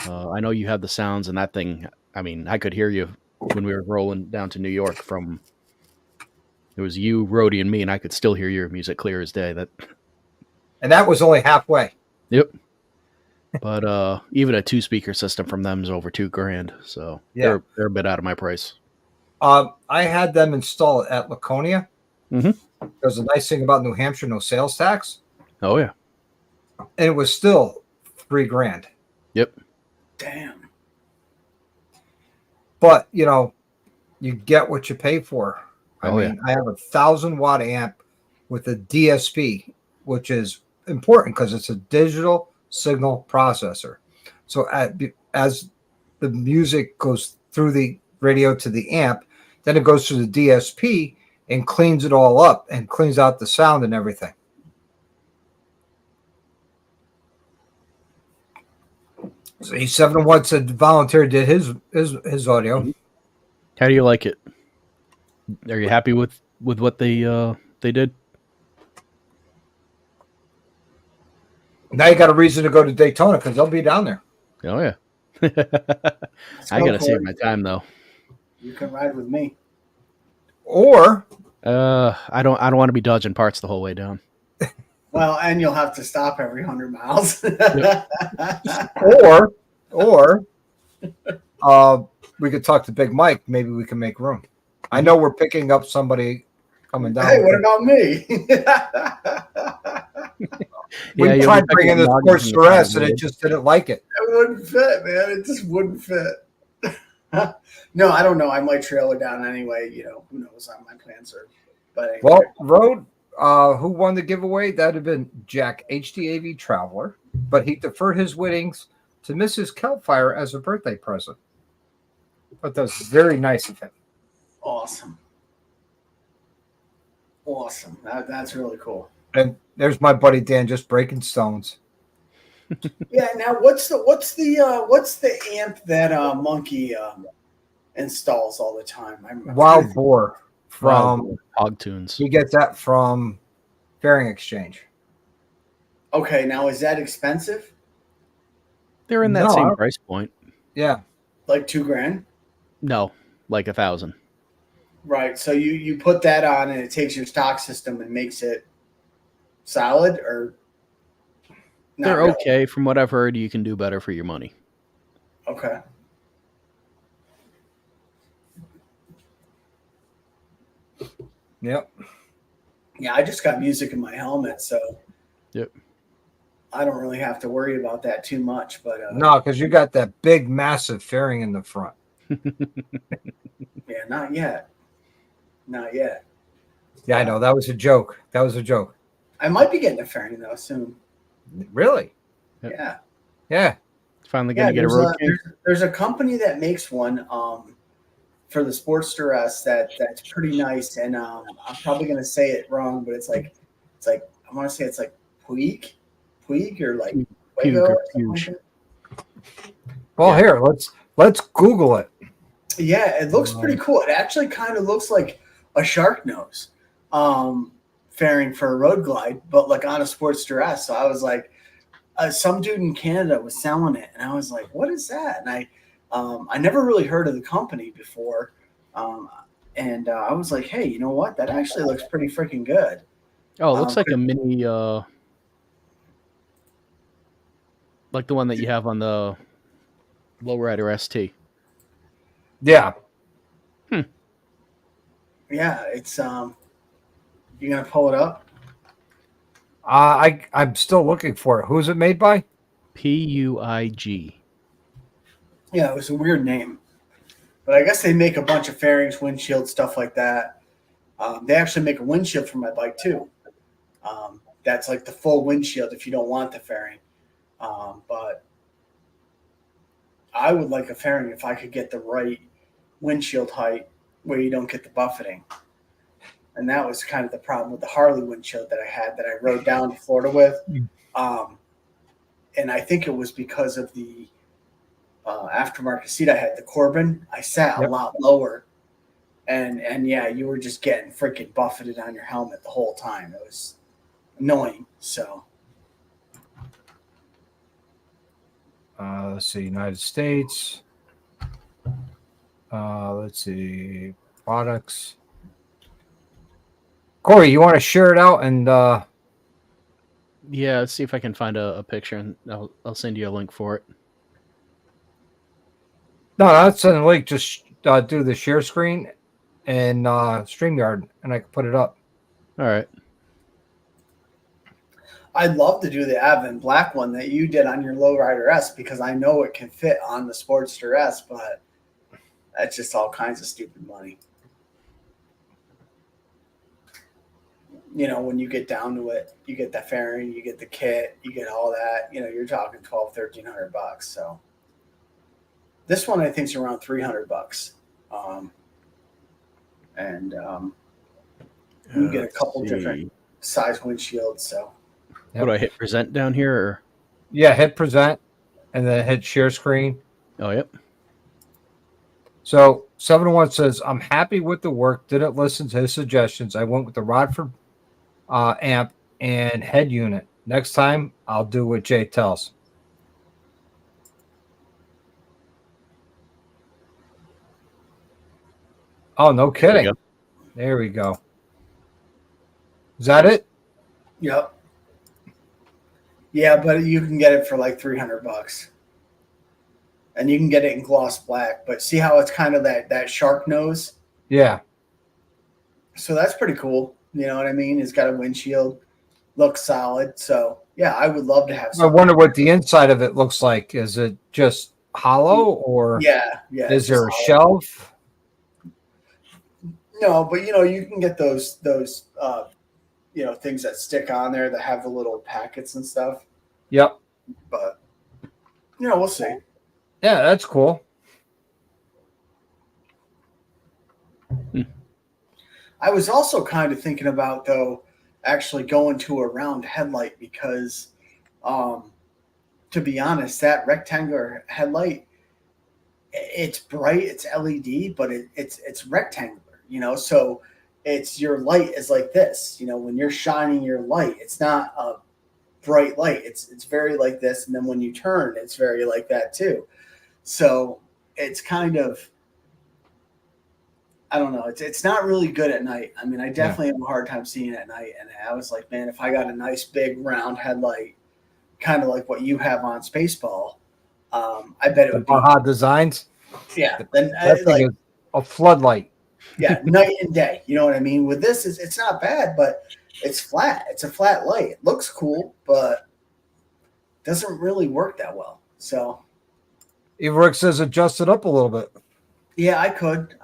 I know you have the sounds, and that thing, I mean, I could hear you when we were rolling down to New York from, it was you, Rhodey, and me, and I could still hear your music clear as day. And that was only halfway. Yep. But even a 2-speaker system from them is over $2,000, so yeah, they're a bit out of my price. I had them install it at Laconia. Mm-hmm. There's a nice thing about New Hampshire, no sales tax. Oh yeah, and it was still $3,000. Yep. Damn. But you get what you pay for. I mean, yeah. I have a 1,000-watt amp with a DSP, which is important because it's a digital signal processor. So as the music goes through the radio to the amp, then it goes through the DSP and cleans it all up and cleans out the sound and everything. So E71 said Volunteer did his audio. How do you like it? Are you happy with what they did? Now you got a reason to go to Daytona because they'll be down there. Oh yeah. I gotta save my time though. You can ride with me. Or I don't want to be dodging parts the whole way down. Well, and you'll have to stop every 100 miles. or we could talk to Big Mike. Maybe we can make room. I know we're picking up somebody coming down. Hey, what about me? We tried bringing the Sports Duress, and it just didn't like it. It wouldn't fit, man. It just wouldn't fit. No, I don't know. I might trail it down anyway. Who knows how my plans are. But anyway. Well, Road, who won the giveaway? That'd have been Jack HDAV Traveler, but he deferred his winnings to Mrs. Kelfire as a birthday present. But that was very nice of him. Awesome. That's really cool. And there's my buddy Dan just breaking stones. Yeah. Now, what's the amp that Monkey installs all the time? Wild Boar from Hog Tunes. He gets that from Fairing Exchange. Okay. Now, is that expensive? They're in that same price point. Yeah. Like $2,000? No, like 1,000. Right. So you put that on and it takes your stock system and makes it solid, or they're really? okay. From what I've heard, you can do better for your money. Okay. Yep. Yeah, I just got music in my helmet, so yep. I don't really have to worry about that too much. But no, because you got that big, massive fairing in the front. Yeah, not yet. Not yet. Yeah, I know. That was a joke. I might be getting a fairing though soon. Really? Yep. Yeah. Yeah. Finally going to get a road king. There's a company that makes one for the Sports Duress that's pretty nice, and I'm probably going to say it wrong, but it's like I want to say it's like Puig or like Fuego or something like that. Well, here, let's Google it. Yeah, it looks pretty cool. It actually kind of looks like a shark nose fairing for a road glide, but like on a Sports Duress. So I was like, some dude in Canada was selling it, and I was like, what is that? And I never really heard of the company before. And I was like, hey, you know what? That actually looks pretty freaking good. Oh, it looks like a mini, like the one that you have on the Lowrider ST. Yeah. Yeah, it's you gonna pull it up? I'm still looking for it. Who's it made by? Puig. Yeah, it was a weird name, but I guess they make a bunch of fairings, windshield, stuff like that. They actually make a windshield for my bike too. That's like the full windshield if you don't want the fairing. But I would like a fairing if I could get the right windshield height where you don't get the buffeting. And that was kind of the problem with the Harley windshield that I had that I rode down to Florida with. And I think it was because of the aftermarket seat I had, the Corbin. I sat a lot lower. And yeah, you were just getting freaking buffeted on your helmet the whole time. It was annoying. So let's see, United States. Let's see, products. Corey, you want to share it out and Yeah, let's see if I can find a picture, and I'll send you a link for it. no, that's a link. Just do the share screen and StreamYard, and I can put it up. All right. I'd love to do the Avon black one that you did on your Lowrider S because I know it can fit on the Sportster S, but that's just all kinds of stupid money. You know, when you get down to it, you get the fairing, you get the kit, you get all that, you know, you're talking $1,200-1,300. So this one I think is around $300. You get a couple different size windshields. So What do I hit present down here? Or? Yeah, hit present and then hit share screen. Oh, yep. So 701 says, I'm happy with the work. Didn't listen to his suggestions. I went with the Rodford amp and head unit. Next time, I'll do what Jay tells. Oh, no kidding. There we go. Is that it? Yep. Yeah, but you can get it for like $300. And you can get it in gloss black. But see how it's kind of that shark nose? Yeah. So that's pretty cool. You know what I mean? It's got a windshield, looks solid. So yeah, I would love to have I wonder what the inside of it looks like. Is it just hollow or yeah. Is there a shelf? No, but you know, you can get those you know, things that stick on there that have the little packets and stuff. Yep. But you know, we'll see. Yeah, that's cool. I was also kind of thinking about, though, actually going to a round headlight because, to be honest, that rectangular headlight, it's bright, it's LED, but it's rectangular, you know, so it's your light is like this, you know, when you're shining your light, it's not a bright light. It's very like this. And then when you turn, it's very like that too. So it's kind of, I don't know. It's not really good at night. I mean, I definitely have a hard time seeing it at night. And I was like, man, if I got a nice big round headlight, kind of like what you have on Spaceball, I bet it would be Baja Designs. Yeah, then That thing is a floodlight. Yeah, night and day. You know what I mean? With this, it's not bad, but it's flat. It's a flat light. It looks cool, but doesn't really work that well. So, Everett says adjust it up a little bit. yeah, I could,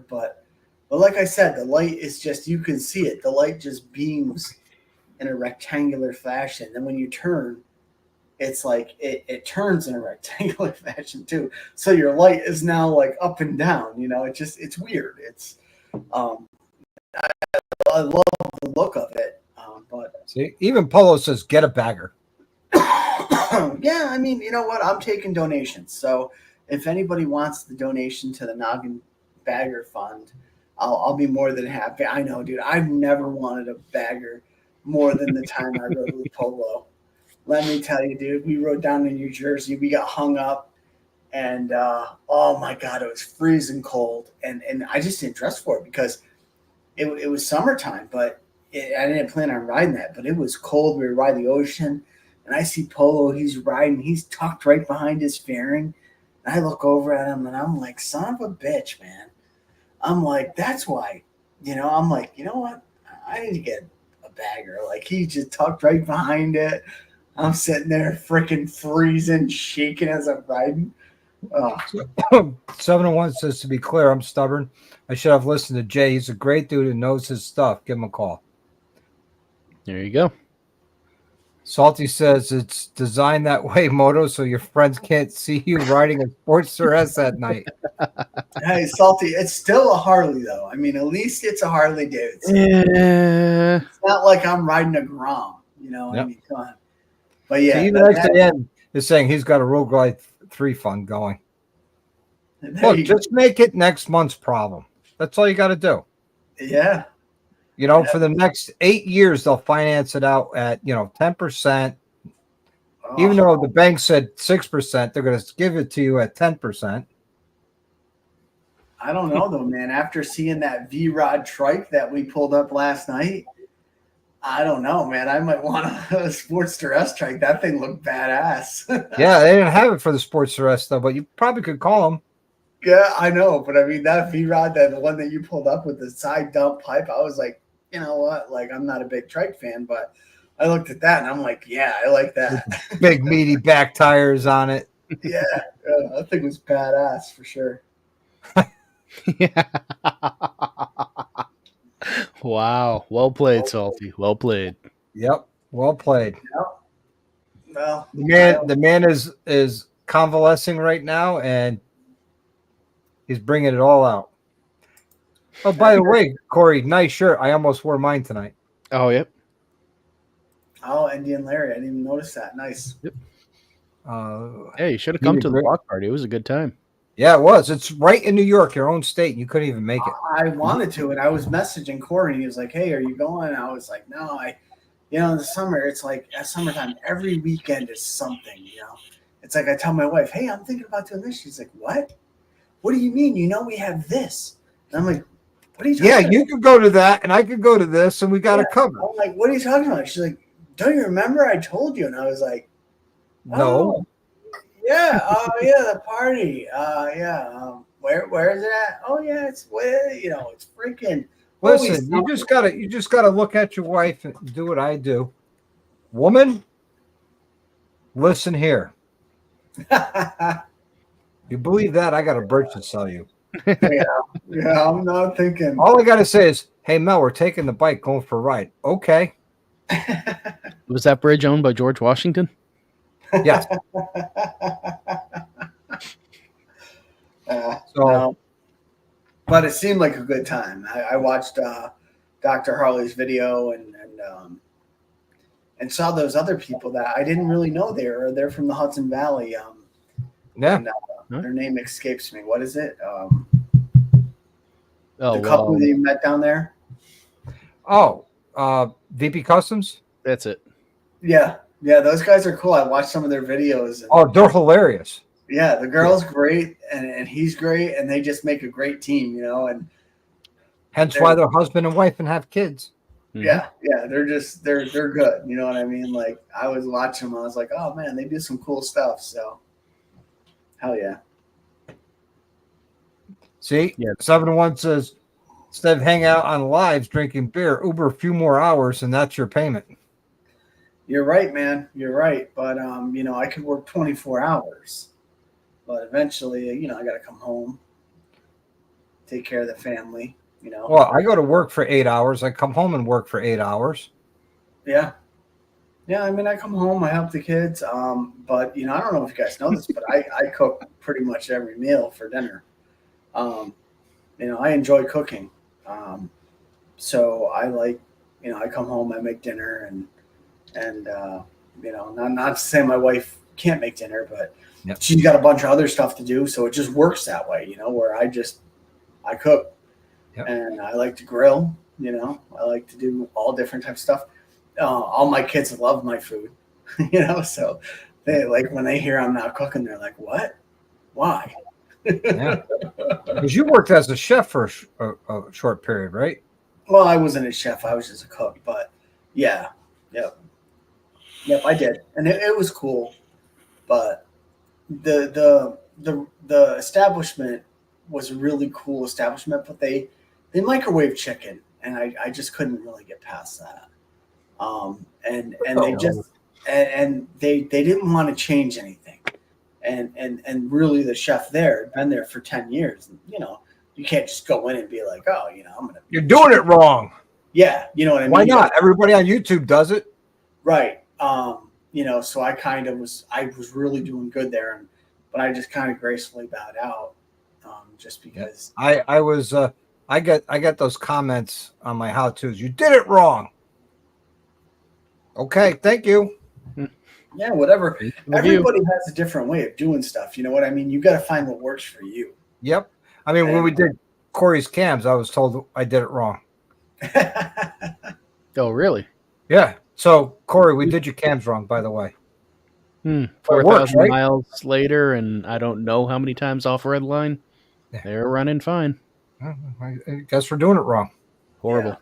but like I said, the light is just, you can see it. The light just beams in a rectangular fashion. Then when you turn, it's like it turns in a rectangular fashion too. So your light is now like up and down, you know, it's weird. It's, I love the look of it. But see, even Polo says get a bagger. yeah, I mean, you know what? I'm taking donations. So if anybody wants the donation to the Noggin Bagger Fund, I'll be more than happy. I know, dude. I've never wanted a bagger more than the time I rode with Polo. Let me tell you, dude. We rode down to New Jersey. We got hung up, and oh my god, it was freezing cold, and I just didn't dress for it because it was summertime. But I didn't plan on riding that. But it was cold. We were riding the ocean. And I see Polo, he's riding, he's tucked right behind his fairing. And I look over at him and I'm like, son of a bitch, man. I'm like, that's why, you know, I'm like, you know what? I need to get a bagger. Like, he just tucked right behind it. I'm sitting there freaking freezing, shaking as I'm riding. Oh, 701 says, to be clear, I'm stubborn. I should have listened to Jay. He's a great dude and knows his stuff. Give him a call. There you go. Salty says it's designed that way, Moto, so your friends can't see you riding a Sportster S at night. hey, Salty, it's still a Harley, though. I mean, at least it's a Harley Davidson. Yeah. It's not like I'm riding a Grom, you know. Yep. I mean, come on. But yeah, So even XAN is saying he's got a Road Glide 3 fund going. Look, just make it next month's problem. That's all you got to do. Yeah. You know, for the next 8 years, they'll finance it out at, 10%. Oh, Even though the bank said 6%, they're going to give it to you at 10%. I don't know, though, man. After seeing that V-Rod trike that we pulled up last night, I don't know, man. I might want a Sportster S trike. That thing looked badass. Yeah, they didn't have it for the Sportster S, though, but you probably could call them. Yeah, I know. But, I mean, that V-Rod, the one that you pulled up with the side dump pipe, I was like, you know what? Like, I'm not a big trike fan, but I looked at that and I'm like, yeah, I like that. Big meaty back tires on it. Yeah, that thing was badass for sure. Yeah. Wow. Well played, Salty. Well played. Yep. Well played. Well, The man is convalescing right now, and he's bringing it all out. Oh, by the way, Corey, nice shirt. I almost wore mine tonight. Oh, yep. Oh, Indian Larry. I didn't even notice that. Nice. Yep. Uh, Hey, you should have come did to the great. block party. It was a good time. Yeah, it was. It's right in New York, your own state, and you couldn't even make it. I wanted to, and I was messaging Corey, and he was like, "Hey, are you going?" And I was like, "No, in the summer, it's like at summertime, every weekend is something, It's like I tell my wife, "Hey, I'm thinking about doing this." She's like, "What? What do you mean? We have this." And I'm like, "What are you talking Yeah, about?" you could go to that, and I could go to this, and we got to cover. I'm like, "What are you talking about?" She's like, "Don't you remember I told you?" And I was like, No. "Oh, yeah, yeah, the party. Yeah. Where is it at? Oh yeah, it's it's freaking. Listen, you just gotta look at your wife and do what I do. Woman, listen here. You believe that? I got a birch to sell you. yeah, I'm not thinking. All I gotta say is, hey Mel, we're taking the bike, going for a ride. Okay. Was that bridge owned by George Washington? Yes. No. But it seemed like a good time. I watched Dr. Harley's video and saw those other people that I didn't really know they're from the Hudson Valley. Yeah. And, their name escapes me. What is it? Oh, the couple that you met down there? Oh, VP Customs? That's it. Yeah, those guys are cool. I watched some of their videos. Oh, they're hilarious. Yeah, the girl's great, and he's great, and they just make a great team, and hence why they're husband and wife and have kids. Yeah, they're good. You know what I mean? Like I was watching them, I was like, oh man, they do some cool stuff. So, hell yeah. See, 7-1 says instead of hanging out on lives drinking beer, Uber a few more hours, and that's your payment. You're right, man. You're right. But I could work 24 hours. But eventually, I got to come home, take care of the family, Well, I go to work for 8 hours. I come home and work for 8 hours. Yeah. Yeah, I mean, I come home, I help the kids. But, I don't know if you guys know this, but I cook pretty much every meal for dinner. I enjoy cooking. So I like, I come home, I make dinner and not to say my wife can't make dinner, but she's got a bunch of other stuff to do. So it just works that way, where I cook and I like to grill, I like to do all different types of stuff. All my kids love my food, so they like when they hear I'm not cooking, they're like, what? Why? Yeah. Because you worked as a chef for a short period, right? Well, I wasn't a chef. I was just a cook, but yeah. Yep, I did. And it was cool. But the establishment was a really cool establishment, but they microwave chicken, and I just couldn't really get past that. And they just and they didn't want to change anything. and really the chef there had been there for 10 years. You know, you can't just go in and be like, oh, you know, I'm gonna. You're doing it wrong. Yeah, you know what I mean. Why not? Everybody on YouTube does it. Right. You know, so I was really doing good there, but I just kind of gracefully bowed out, just because. I get those comments on my how-tos. You did it wrong. Okay, thank you. Yeah, whatever. Everybody has a different way of doing stuff. You know what I mean? You got to find what works for you. Yep. I mean, when we did Corey's cams, I was told I did it wrong. Oh, really? Yeah. So, Corey, we did your cams wrong, by the way. 4,000 right? miles later, and I don't know how many times off red line. Yeah. They're running fine. I guess we're doing it wrong. Horrible.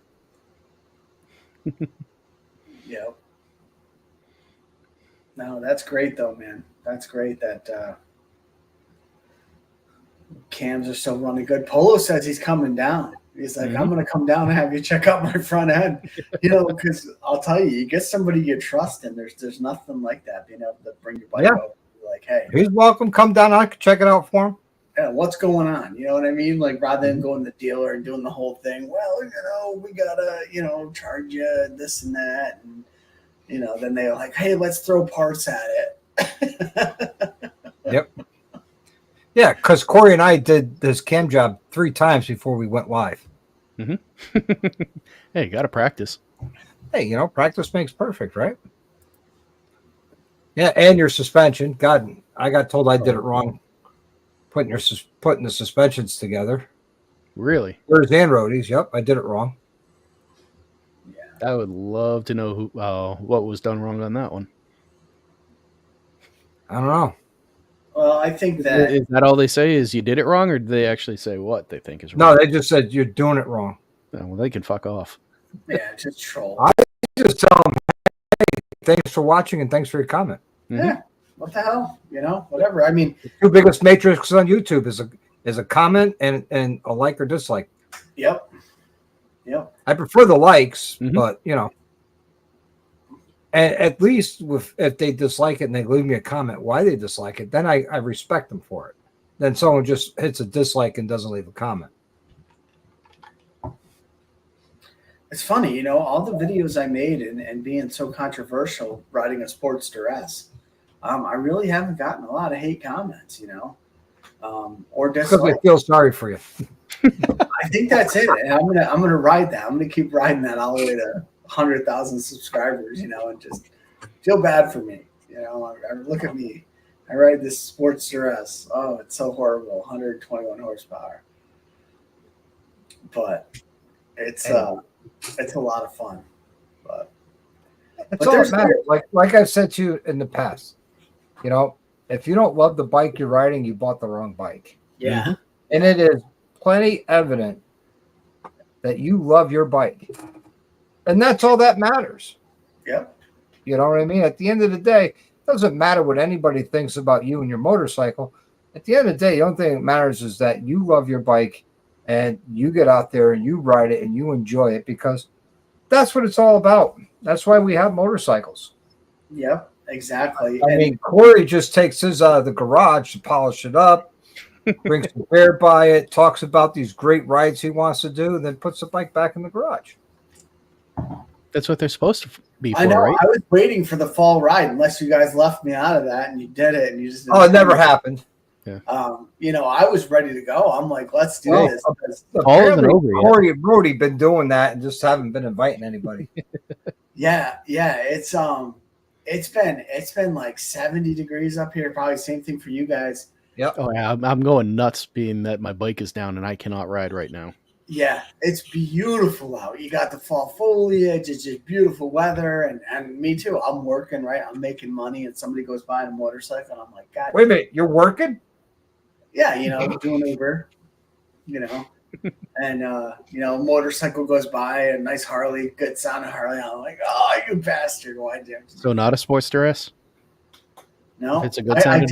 Yeah. No, that's great though, man. That's great that cams are still running good. Polo says he's coming down. He's like, I'm going to come down and have you check out my front end. You know, because I'll tell you, you get somebody you trust, and there's nothing like that. Being able to bring your bike over, like, hey, he's welcome. Come down. I can check it out for him. Yeah, what's going on? You know what I mean? Like, rather than going to the dealer and doing the whole thing, well, you know, we gotta, you know, charge you this and that, and you know, then they're like, hey, let's throw parts at it. Yep. Yeah, because Corey and I did this cam job 3 times before we went live. Hey, you got to practice. Hey, you know, practice makes perfect, right? Yeah, and your suspension. God, I got told I did it wrong. Putting the suspensions together. Really? Rears and roadies. Yep, I did it wrong. Yeah, I would love to know what was done wrong on that one. I don't know. Well, I think that is that all they say is you did it wrong, or do they actually say what they think is wrong? No, they just said you're doing it wrong. Oh, well, they can fuck off. Yeah, just troll. I just tell them, hey, thanks for watching and thanks for your comment. Yeah. What the hell? You know, whatever. I mean, the 2 biggest matrix on YouTube is a comment and a like or dislike. Yep. I prefer the likes, but you know, and at least if they dislike it and they leave me a comment why they dislike it, then I respect them for it. Then someone just hits a dislike and doesn't leave a comment. It's funny, you know, all the videos I made and being so controversial, riding a Sportster S. I really haven't gotten a lot of hate comments, you know, or dislikes. Because I feel sorry for you. I think that's it, and I'm gonna ride that. I'm gonna keep riding that all the way to 100,000 subscribers, you know, and just feel bad for me, you know. I look at me, I ride this Sportster S. Oh, it's so horrible, 121 horsepower, but it's a lot of fun. But there's like I've said to you in the past. You know, if you don't love the bike you're riding, you bought the wrong bike. Yeah. And it is plenty evident that you love your bike. And that's all that matters. Yep. You know what I mean? At the end of the day, it doesn't matter what anybody thinks about you and your motorcycle. At the end of the day, the only thing that matters is that you love your bike and you get out there and you ride it and you enjoy it, because that's what it's all about. That's why we have motorcycles. Yep. Exactly. I mean, Corey just takes his out of the garage to polish it up, brings some air by it, talks about these great rides he wants to do, and then puts the bike back in the garage. That's what they're supposed to be for, I know. right? I was waiting for the fall ride, unless you guys left me out of that, and you did it, and you just. Oh, it never happened. Yeah. You know, I was ready to go. I'm like, let's do this. Apparently, Corey and Brody been doing that and just haven't been inviting anybody. Yeah. It's been like 70 degrees up here. Probably same thing for you guys. Yep. Oh yeah, I'm going nuts being that my bike is down and I cannot ride right now. Yeah, it's beautiful out. You got the fall foliage. It's just beautiful weather, and me too. I'm working, right? I'm making money, and somebody goes by on a motorcycle, and I'm like, God. Wait a minute, you're working? Yeah, you know, doing Uber, you know. And, you know, motorcycle goes by, a nice Harley, good sound of Harley. I'm like, oh, you bastard. Why did you? So not a Sportster S? No. It's a good sound.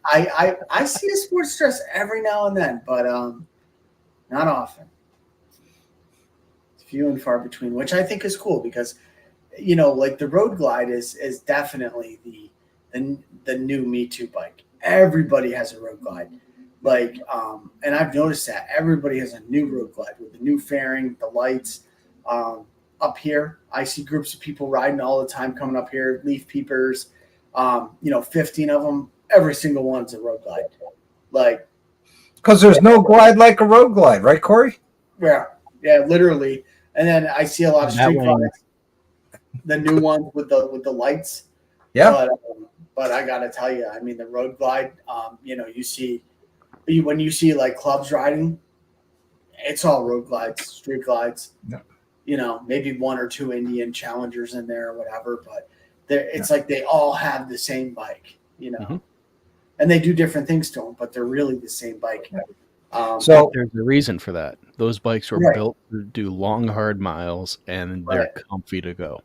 I see a Sportster S every now and then, but not often. It's few and far between, which I think is cool because, you know, like the Road Glide is definitely the new Me Too bike. everybody has a road glide. Like, and I've noticed that everybody has a new road glide with the new fairing, the lights. Up here, I see groups of people riding all the time coming up here, leaf peepers, 15 of them. Every single one's a road glide. Like, because there's no glide like a road glide, right, Corey? yeah, literally. And then I see a lot of street glides, the new ones with the lights. Yeah. But I gotta tell you, I mean, the road glide, when you see like clubs riding, it's all road glides, street glides. Yeah. Maybe one or two Indian Challengers in there or whatever, but it's like they all have the same bike, Mhm. and they do different things to them, but they're really the same bike. So there's a reason for that. Those bikes were Right. built to do long, hard miles, and they're comfy to go.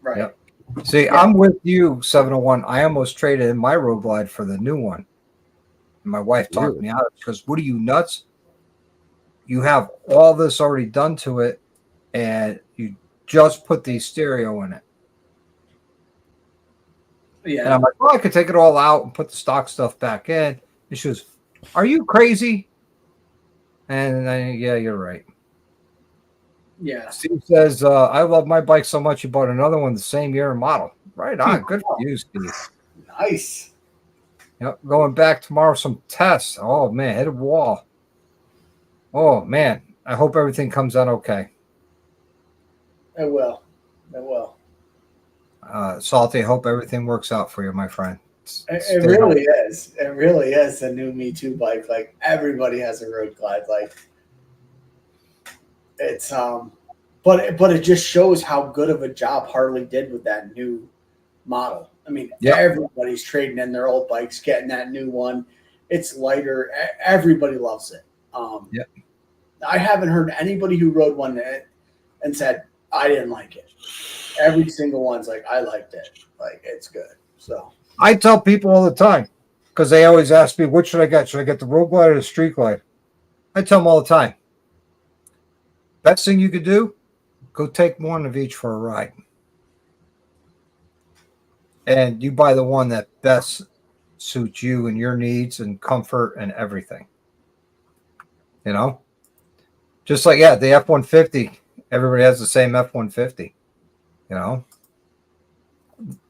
Right. Yep. See, I'm with you, 701. I almost traded in my road glide for the new one. My wife talked me out of it because, what are you, nuts? You have all this already done to it, and you just put the stereo in it. Yeah. And I'm like, well, I could take it all out and put the stock stuff back in. And she goes, are you crazy? And yeah, you're right. Yeah. Steve says, I love my bike so much, you bought another one the same year and model. Right on. Good for you, Steve. Nice. Yep. Going back tomorrow, some tests. Oh, man, hit a wall. Oh, man. I hope everything comes out okay. It will. Salty, I hope everything works out for you, my friend. It really is. It really is a new Me Too bike. Like, everybody has a road glide. Like, it's but it just shows how good of a job Harley did with that new model. I mean, everybody's trading in their old bikes, getting that new one. It's lighter. Everybody loves it. I haven't heard anybody who rode one and said I didn't like it. Every single one's like, I liked it. Like, it's good. So I tell people all the time, because they always ask me, what should I get? Should I get the road glide or the street glide? I tell them all the time, best thing you could do, go take one of each for a ride. And you buy the one that best suits you and your needs and comfort and everything. Just like, the F-150. Everybody has the same F-150.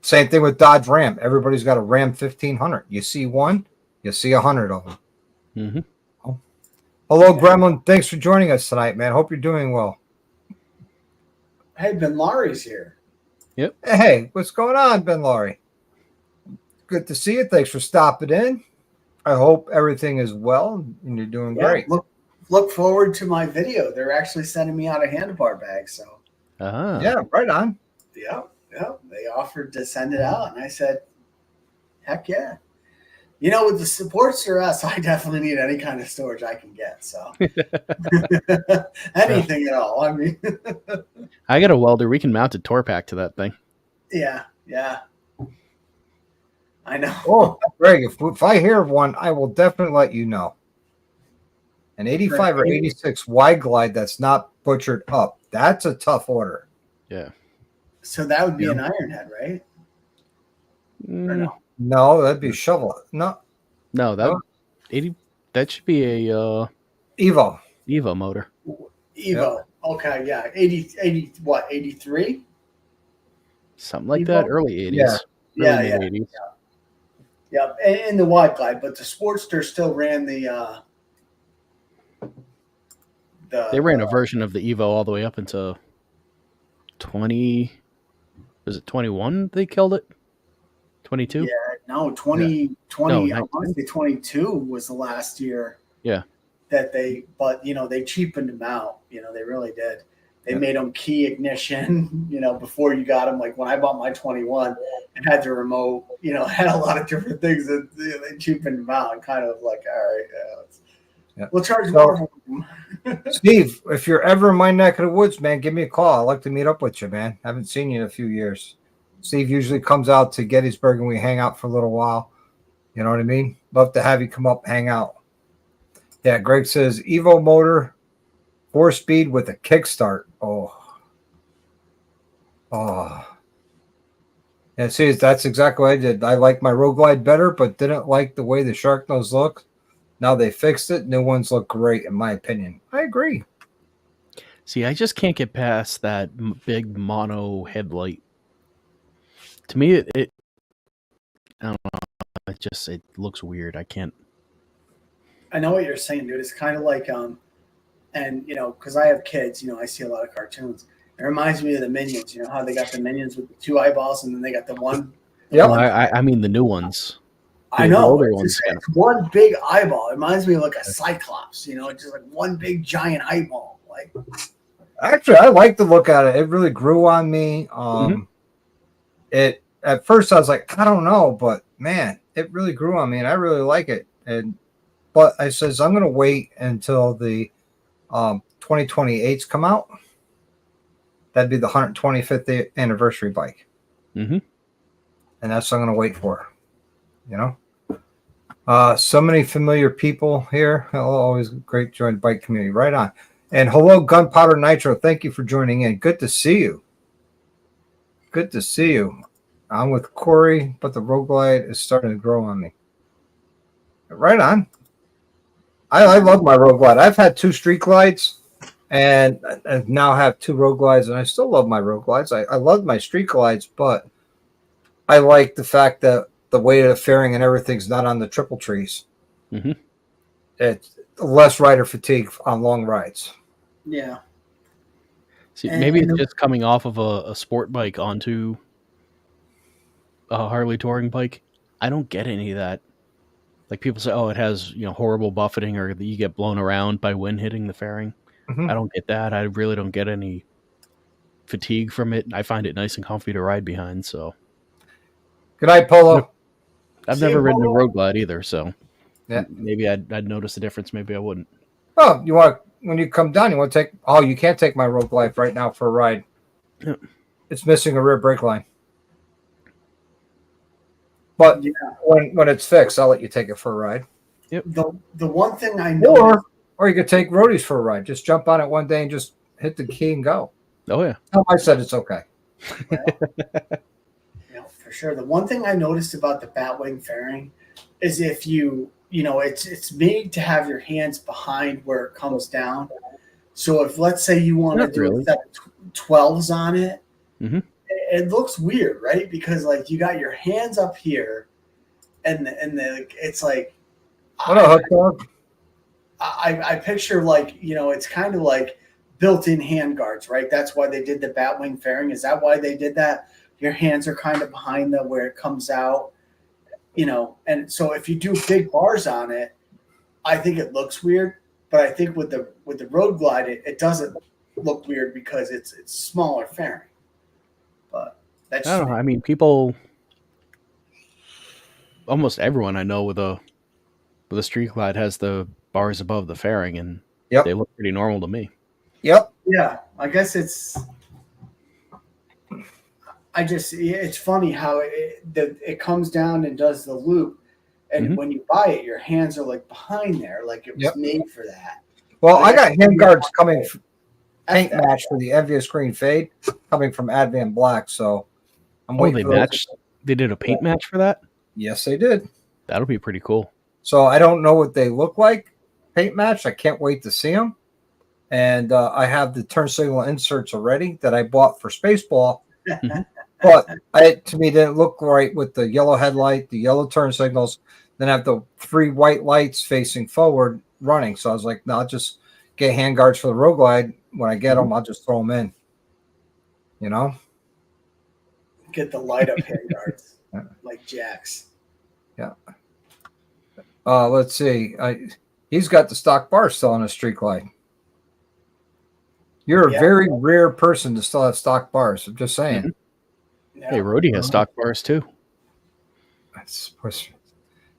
Same thing with Dodge Ram. Everybody's got a Ram 1500. You see one, you see 100 of them. Mm-hmm. Oh. Hello, Gremlin. Thanks for joining us tonight, man. Hope you're doing well. Hey, Ben Laurie's here. Yep. Hey, what's going on, Ben Laurie? Good to see you. Thanks for stopping in. I hope everything is well and you're doing great. Look forward to my video. They're actually sending me out a handlebar bag. So yeah, right on. Yeah. They offered to send it out, and I said, heck yeah. With the supports for us, I definitely need any kind of storage I can get. So anything at all. I mean, I got a welder. We can mount a tour pack to that thing. Yeah. I know. Oh, Greg, if I hear of one, I will definitely let you know. An 85 or 86 wide glide that's not butchered up. That's a tough order. Yeah. So that would be an Ironhead, right? Or no? No, that'd be a shovel. No, that should be a Evo motor. Evo. Yep. Okay, yeah. 80 what, 83? Something like Evo? That, early 80s. Yeah. 80s. Yeah, and the wide glide, but the Sportster still ran they ran a version of the Evo all the way up into 20. Was it 21 they killed it? 22? Yeah, no, 20, I want to say 22 was the last year. Yeah. That they cheapened them out. They really did. They made them key ignition, before you got them. Like when I bought my 21, it had the remote, it had a lot of different things that they cheapened them out and kind of like, all right, we'll charge more for them. Steve, if you're ever in my neck of the woods, man, give me a call. I'd like to meet up with you, man. Haven't seen you in a few years. Steve usually comes out to Gettysburg and we hang out for a little while. You know what I mean? Love to have you come up, hang out. Yeah, Greg says Evo motor, 4-speed with a kickstart. Oh. And see, that's exactly what I did. I liked my Road Glide better, but didn't like the way the Shark Nose looked. Now they fixed it. New ones look great, in my opinion. I agree. See, I just can't get past that big mono headlight. To me, I don't know. It looks weird. I can't. I know what you're saying, dude. It's kind of like and because I have kids, I see a lot of cartoons. It reminds me of the Minions. You know how they got the Minions with the two eyeballs, and then they got the one. Yep. Well, I mean the new ones. I The know. older It's, ones, it's one big eyeball. It reminds me of like a Cyclops. Just like one big giant eyeball. Like Actually, I like to look at it. It really grew on me. It at first I was like, I don't know, but man, it really grew on me, and I really like it. But I says I'm going to wait until the 2028s come out. That'd be the 125th anniversary bike, Mm-hmm. and that's what I'm going to wait for. So many familiar people here. Hello, always great to join the bike community. Right on. And hello, Gunpowder Nitro. Thank you for joining in. Good to see you. Good to see you. I'm with Corey, but the Road Glide is starting to grow on me. Right on. I love my Road Glide. I've had 2 Street Glides, and I now have 2 Road Glides, and I still love my Road Glides. I love my Street Glides, but I like the fact that the weight of the fairing and everything's not on the triple trees. Mm-hmm. It's less rider fatigue on long rides. yeah. See, And- maybe it's just coming off of a sport bike onto a Harley touring bike. I don't get any of that. Like people say, oh, it has horrible buffeting, or you get blown around by wind hitting the fairing. Mhm. I don't get that. I really don't get any fatigue from it. I find it nice and comfy to ride behind. So Good night, Polo. I've See, never ridden a Polo- Road Glide either. So Yeah. maybe I'd notice the difference. Maybe I wouldn't. Oh, when you come down, you want to take. Oh, you can't take my Road Glide right now for a ride. Yeah. It's missing a rear brake line. But Yeah. when it's fixed, I'll let you take it for a ride. The one thing I know. Or you could take roadies for a ride. Just jump on it one day and just hit the key and go. Oh yeah. No, I said it's okay. For sure. The one thing I noticed about the Batwing fairing is if it's made to have your hands behind where it comes down. So if let's say you want to Not do really. a set of 12s on it, Mhm. it looks weird, right? Because like you got your hands up here, and it's like What a hook dog. I picture like it's kind of like built-in hand guards, right? That's why they did the Batwing fairing. Is that why they did that? Your hands are kind of behind them where it comes out, and so if you do big bars on it, I think it looks weird. But I think with the Road Glide, it doesn't look weird because it's smaller fairing. But that's I don't know. I mean, people, almost everyone I know with a Street Glide has the bars above the fairing, and Yep. they look pretty normal to me. Yep. yeah. I guess it's funny how it comes down and does the loop, and Mhm. when you buy it, your hands are like behind there, like it was Yep. made for that. Well, I got hand guards coming paint F that. match for the Envious Green Fade coming from Advan Black, so I'm Oh, waiting they for those. matched. They did a paint match for that. Yes, they did. That'll be pretty cool. So I don't know what they look like paint match. I can't wait to see them. And I have the turn signal inserts already that I bought for Spaceball. But to me, it didn't look right with the yellow headlight, the yellow turn signals, then I have the 3 white lights facing forward running. So I was like, no, I'll just get hand guards for the Road Glide. When I get them, I'll just throw them in. Get the light up hand guards Yeah. like Jack's. Let's see. He's got the stock bar still on his Street Glide. You're a Yeah. very rare person to still have stock bars. I'm just saying. Yeah. Hey, Rhodey has stock bars too. That's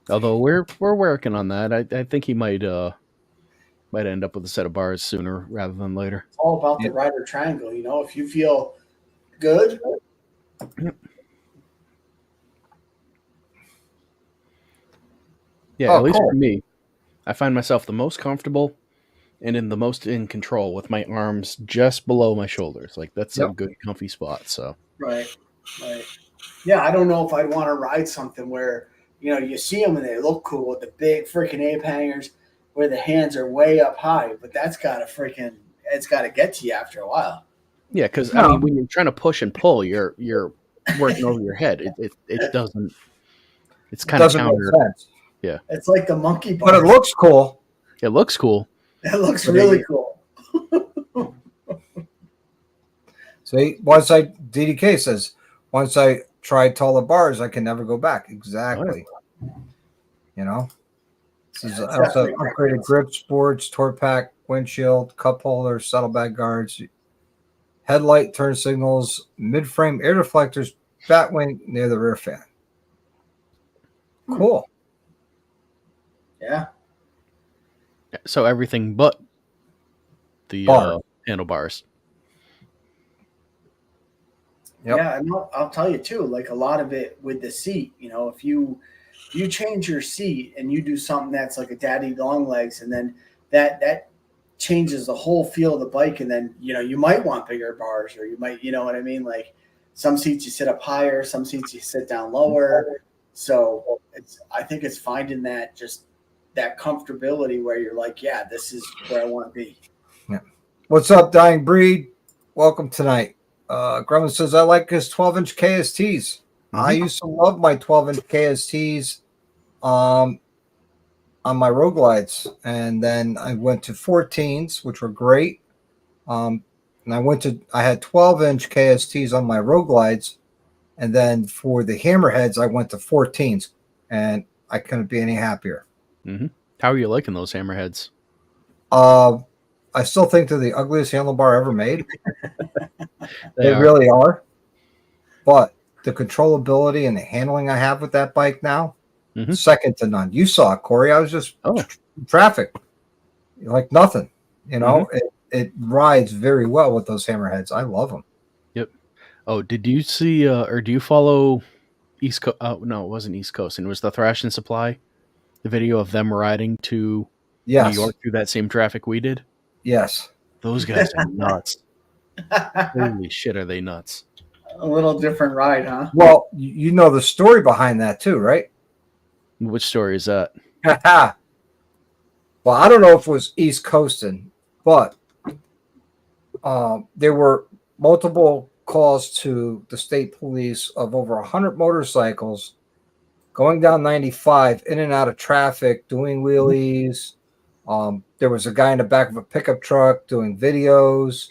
Although we're working on that. I think he might end up with a set of bars sooner rather than later. It's all about the rider triangle. If you feel good, Yeah, Oh, at least cool. for me, I find myself the most comfortable and in the most in control with my arms just below my shoulders. Like that's a Yep. good comfy spot. So right. Yeah, I don't know if I'd want to ride something where, you see them and they look cool with the big freaking ape hangers where the hands are way up high, but it's got to get to you after a while. Yeah, because I No, mean, when you're trying to push and pull, you're working over your head. It doesn't. It's it kind of doesn't make counter. sense. Yeah, It's like the monkey But it bars. looks cool. it looks cool. It looks But really it- cool. See, DDK says, once I tried taller bars, I can never go back. Exactly. You know, this is Yeah, it's also definitely upgraded grip sports, torque pack, windshield, cup holder, saddlebag guards, headlight turn signals, mid-frame air deflectors, bat wing near the rear fan. Cool. Yeah. So everything but the Bar. handlebars. Yep. Yeah, and I'll tell you too, like a lot of it with the seat, if you change your seat and you do something that's like a daddy long legs, and then that changes the whole feel of the bike, and then you might want bigger bars, or you might, you know what I mean? Like some seats you sit up higher, some seats you sit down lower. So I think it's finding that comfortability where you're like, yeah, this is where I want to be. Yeah. What's up, Dying Breed? Welcome tonight. Grumman says, I like his 12-inch KSTs. I used to love my 12-inch KSTs on my road glides. And then I went to 14s, which were great. And I had 12-inch KSTs on my road glides. And then for the hammerheads, I went to 14s. And I couldn't be any happier. Mm-hmm. How are you liking those hammerheads? I still think they're the ugliest handlebar ever made. They are. really are. But the controllability and the handling I have with that bike now, second to none. You saw it, Corey. I was just traffic. Like nothing. It rides very well with those hammerheads. I love them. Yep. Oh, did you see or do you follow East Coast? Oh, no, it wasn't East Coast. And it was the Thrash and Supply. The video of them riding to New York through that same traffic we did. Yes. Those guys are nuts. Holy shit, are they nuts? A little different ride, huh? Well, you know the story behind that too, right? Which story is that? Well, I don't know if it was East Coasting, but there were multiple calls to the state police of over 100 motorcycles going down 95 in and out of traffic, doing wheelies. There was a guy in the back of a pickup truck doing videos.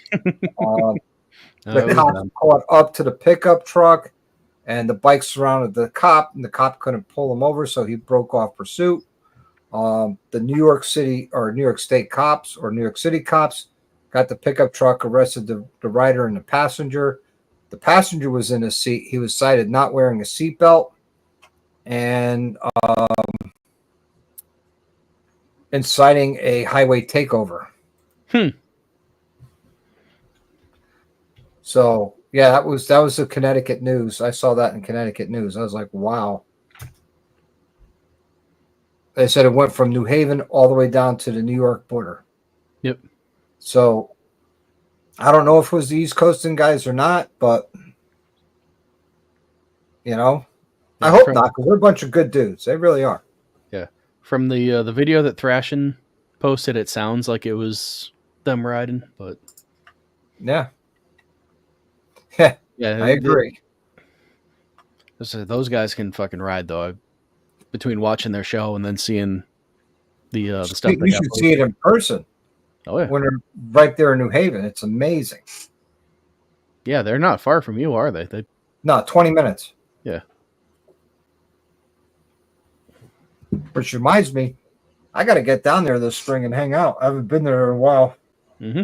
The cops caught up to the pickup truck, and the bike surrounded the cop, and the cop couldn't pull him over, so he broke off pursuit. The New York City or New York State cops or New York City cops got the pickup truck, arrested the rider and the passenger. The passenger was in his seat. He was cited not wearing a seatbelt and inciting a highway takeover. So yeah, that was the Connecticut news. I saw that in Connecticut news. I was like, wow. They said it went from New Haven all the way down to the New York border. Yep. So I don't know if it was the East Coasting guys or not, but I hope not, because they're a bunch of good dudes. They really are. Yeah. From the video that Thrashin posted, it sounds like it was them riding, but yeah. Yeah, I agree. Those guys can fucking ride, though. Between watching their show and then seeing the stuff, you should see it in person. Oh yeah, when they're right there in New Haven, it's amazing. Yeah, they're not far from you, are they? No, 20 minutes. Yeah. Which reminds me, I got to get down there this spring and hang out. I haven't been there in a while. Mm-hmm.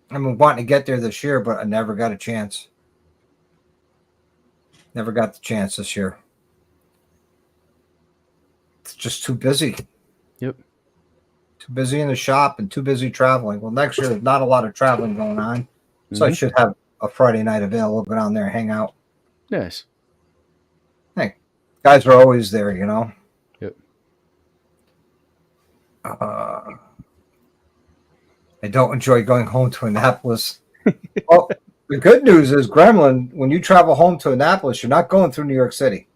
I've been wanting to get there this year, but I never got a chance. Never got the chance this year. It's just too busy. Yep. Too busy in the shop and too busy traveling. Well, next year, there's not a lot of traveling going on. So I should have a Friday night available, go down there and hang out. Nice. Hey, guys are always there, Yep. I don't enjoy going home to Annapolis. Oh, The good news is, Gremlin, when you travel home to Annapolis, you're not going through New York City.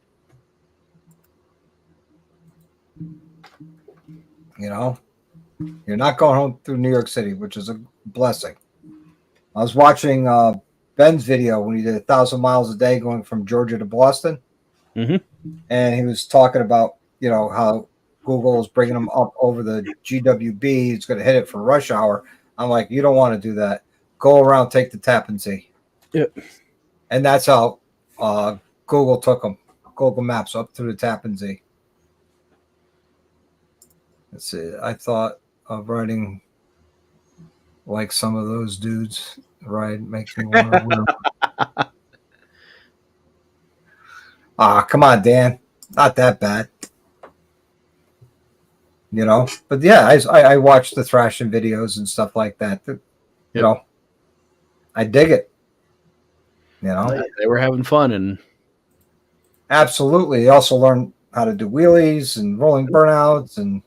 You know, you're not going home through New York City, which is a blessing. I was watching Ben's video when he did 1,000 miles a day going from Georgia to Boston. And he was talking about, how Google is bringing them up over the GWB. It's going to hit it for rush hour. I'm like, you don't want to do that. Go around, take the Tappan Zee. Yep. And that's how Google took them. Google Maps up through the Tappan Zee. Let's see. I thought of riding like some of those dudes. Ride makes me want to come on, Dan. Not that bad. But yeah, I watch the thrashing videos and stuff like that. I dig it. They were having fun, and absolutely. They also learned how to do wheelies and rolling burnouts and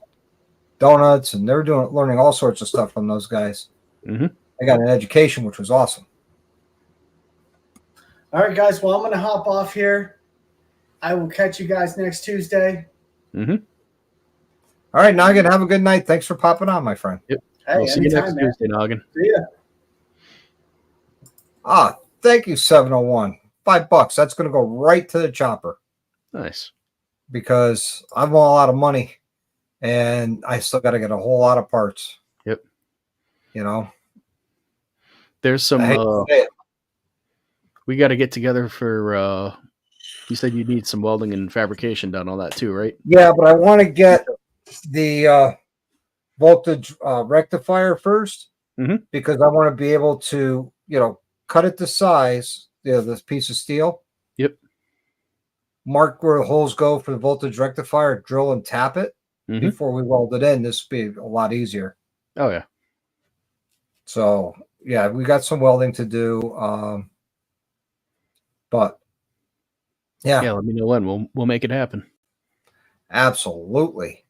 donuts, and they were learning all sorts of stuff from those guys. I got an education, which was awesome. All right, guys. Well, I'm going to hop off here. I will catch you guys next Tuesday. All right, Noggin, have a good night. Thanks for popping on, my friend. Yep. Hey, we'll see you next man. Tuesday, Noggin. See ya. Thank you, 701. $5. That's going to go right to the chopper. Nice. Because I want a lot of money, and I still got to get a whole lot of parts. Yep. I There's some. hate to say it. We got to get together for. You said you need some welding and fabrication done on that too, right? Yeah, but I want to get the voltage rectifier first because I want to be able to, cut it to size, this piece of steel. Yep. Mark where the holes go for the voltage rectifier, drill and tap it before we weld it in. This would be a lot easier. Oh, yeah. So, yeah, we got some welding to do. But, yeah. Yeah, let me know when. We'll make it happen. Absolutely.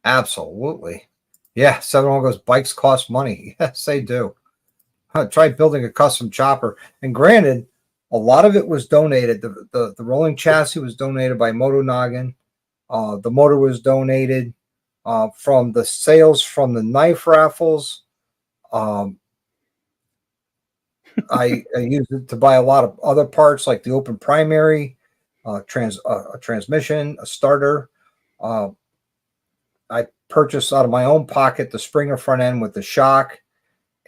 Yeah, 701 goes, bikes cost money. Yes, they do. Try building a custom chopper. And granted, a lot of it was donated. The rolling chassis was donated by Moto Noggin. The motor was donated from the sales from the knife raffles. I used it to buy a lot of other parts like the open primary, a transmission, a starter. I purchased out of my own pocket the Springer front end with the shock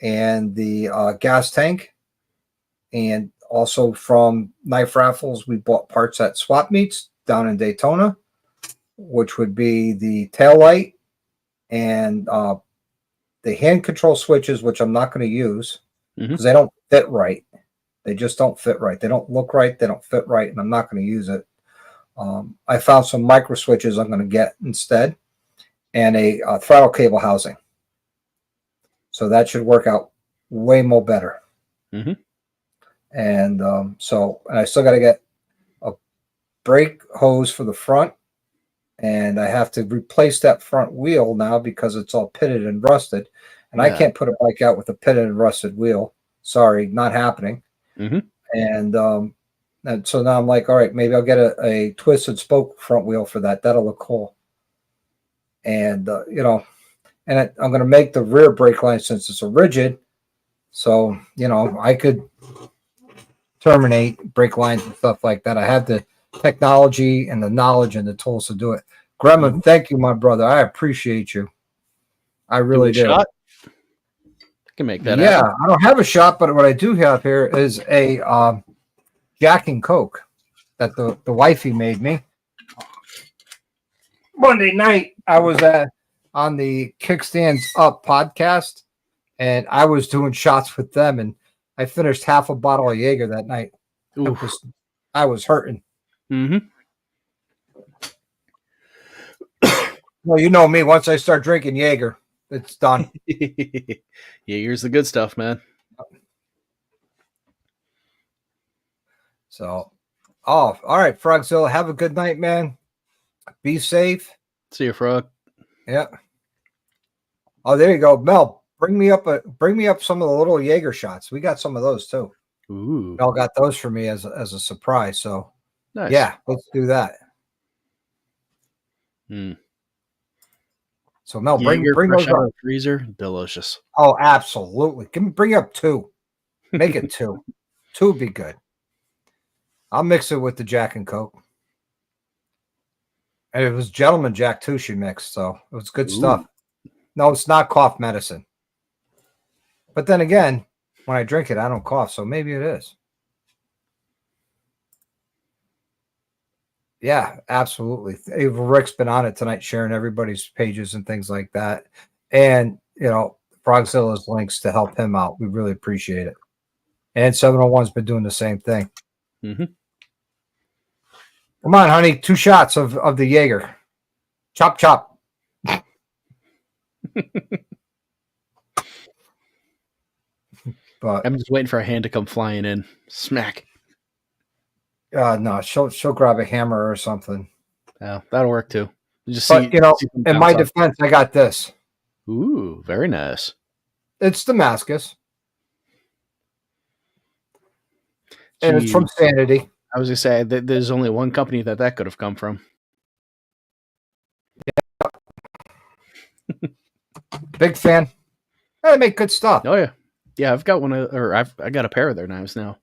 and the gas tank. And also from knife raffles, we bought parts at swap meets down in Daytona, which would be the tail light and the hand control switches, which I'm not going to use because they don't fit right. They just don't fit right. They don't look right. They don't fit right, and I'm not going to use it. I found some micro switches I'm going to get instead, and a throttle cable housing. So that should work out way more better. And so I still got to get a brake hose for the front, and I have to replace that front wheel now because it's all pitted and rusted, and I can't put a bike out with a pitted and rusted wheel. Sorry, not happening. And so now I'm like, all right, maybe I'll get a twisted spoke front wheel for that. That'll look cool. And I'm going to make the rear brake line since it's a rigid. So, I could terminate brake lines and stuff like that. I have the technology and the knowledge and the tools to do it. Gremlin, thank you, my brother. I appreciate you. I really do. Shot? I can make that Yeah, happen. I don't have a shot, but what I do have here is a Jack and Coke that the wifey made me. Monday night, I was on the Kickstands Up podcast, and I was doing shots with them, and I finished half a bottle of Jaeger that night. I was hurting. Well, you know me. Once I start drinking Jaeger, it's done. Jaeger's the good stuff, man. So, all right, Frogzilla, have a good night, man. Be safe. See you, Frog. Yeah. Oh, there you go. Mel, bring me up some of the little Jaeger shots. We got some of those too. Ooh, Y'all got those for me as a surprise. So nice. yeah, let's do that. Mm. So Mel, Jaeger bring fresh those out up. of the freezer, delicious. Oh, absolutely. Bring up 2. Make it 2. 2 would be good. I'll mix it with the Jack and Coke. And it was Gentleman Jack too she mixed, so it was good stuff. No, it's not cough medicine. But then again, when I drink it, I don't cough, so maybe it is. Yeah, absolutely. Rick's been on it tonight, sharing everybody's pages and things like that. And, Frogzilla's links to help him out. We really appreciate it. And 701's been doing the same thing. Mm-hmm. Come on, honey. 2 shots of the Jaeger. Chop, chop. But I'm just waiting for a hand to come flying in. Smack. no, she'll grab a hammer or something. Yeah, that'll work too. Just But see some in my bounce off. defense, I got this. Ooh, very nice. It's Damascus, and it's from Jeez. Sanity. I was gonna say that there's only one company that could have come from. Big fan. They make good stuff. Oh yeah, yeah. I've got I got a pair of their knives now.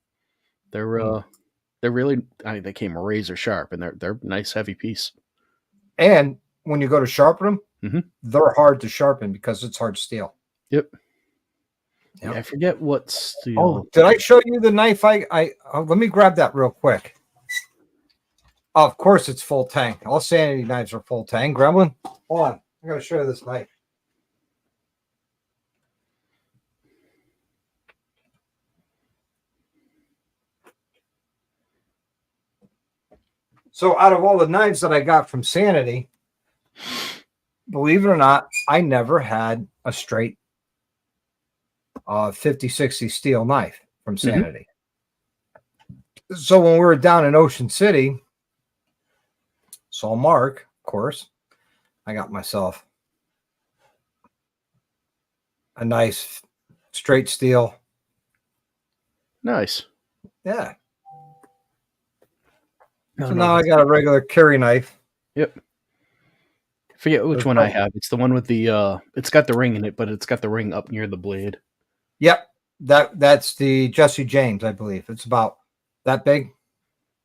They're really they came razor sharp and they're nice heavy piece. And when you go to sharpen them, Mhm. they're hard to sharpen because it's hard steel. Yep. Yep. Yeah, I forget what steel. Oh, did I show you the knife? Let me grab that real quick. Of course, it's full tang. All Sanity knives are full tang. Gremlin, hold on. I'm going to show you this knife. So out of all the knives that I got from Sanity, believe it or not, I never had a straight 50-60 steel knife from Sanity. So when we were down in Ocean City, saw Mark, of course, I got myself a nice straight steel. Nice. Yeah. No, So now I got a regular carry knife. Yep. Forget which one I have. It's the one with the it's got the ring in it, but it's got the ring up near the blade. Yep. That's the Jesse James, I believe. It's about that big.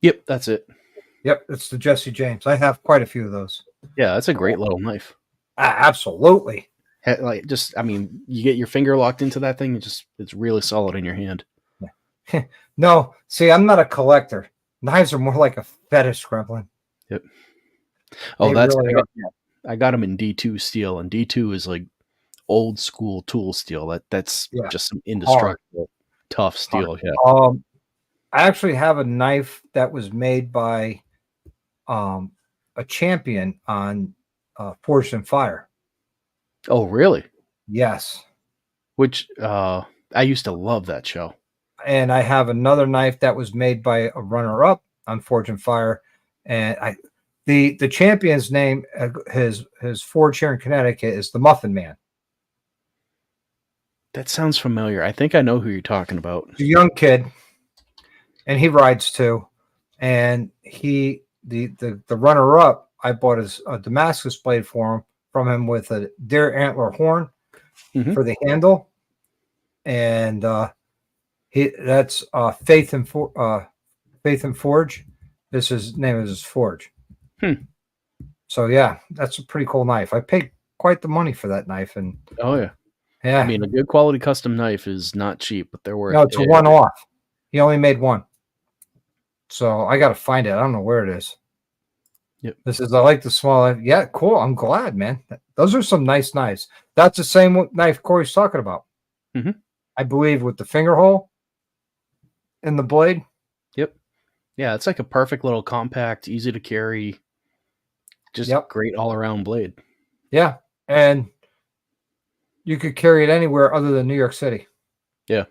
Yep, that's it. Yep, it's the Jesse James. I have quite a few of those. Yeah, that's a great little knife. Absolutely. Like you get your finger locked into that thing, it's really solid in your hand. No, see, I'm not a collector. Knives are more like a fetish, Gremlin. Yep. Oh, I got them in D2 steel, and D2 is like old school tool steel. That's just some indestructible, tough steel. Yeah. I actually have a knife that was made by a champion on Forged in Fire. Oh, really? Yes. Which I used to love that show. And I have another knife that was made by a runner-up on Forged in Fire, and the champion's name, his forge here in Connecticut, is the Muffin Man. That sounds familiar. I think I know who you're talking about. He's a young kid, and he rides too. And the runner-up, I bought a Damascus blade from him with a deer antler horn for the handle, and that's Faith and Forge. This is name is his forge. So yeah, that's a pretty cool knife. I paid quite the money for that knife, and yeah. I mean, a good quality custom knife is not cheap, but they're worth. No, it's a one-off. He only made one, so I got to find it. I don't know where it is. Yep. I like the small. Yeah, cool. I'm glad, man. Those are some nice knives. That's the same knife Corey's talking about. I believe with the finger hole in the blade. Yep. Yeah, it's like a perfect little compact, easy to carry, just great all-around blade. Yeah, and you could carry it anywhere other than New York City. Yeah.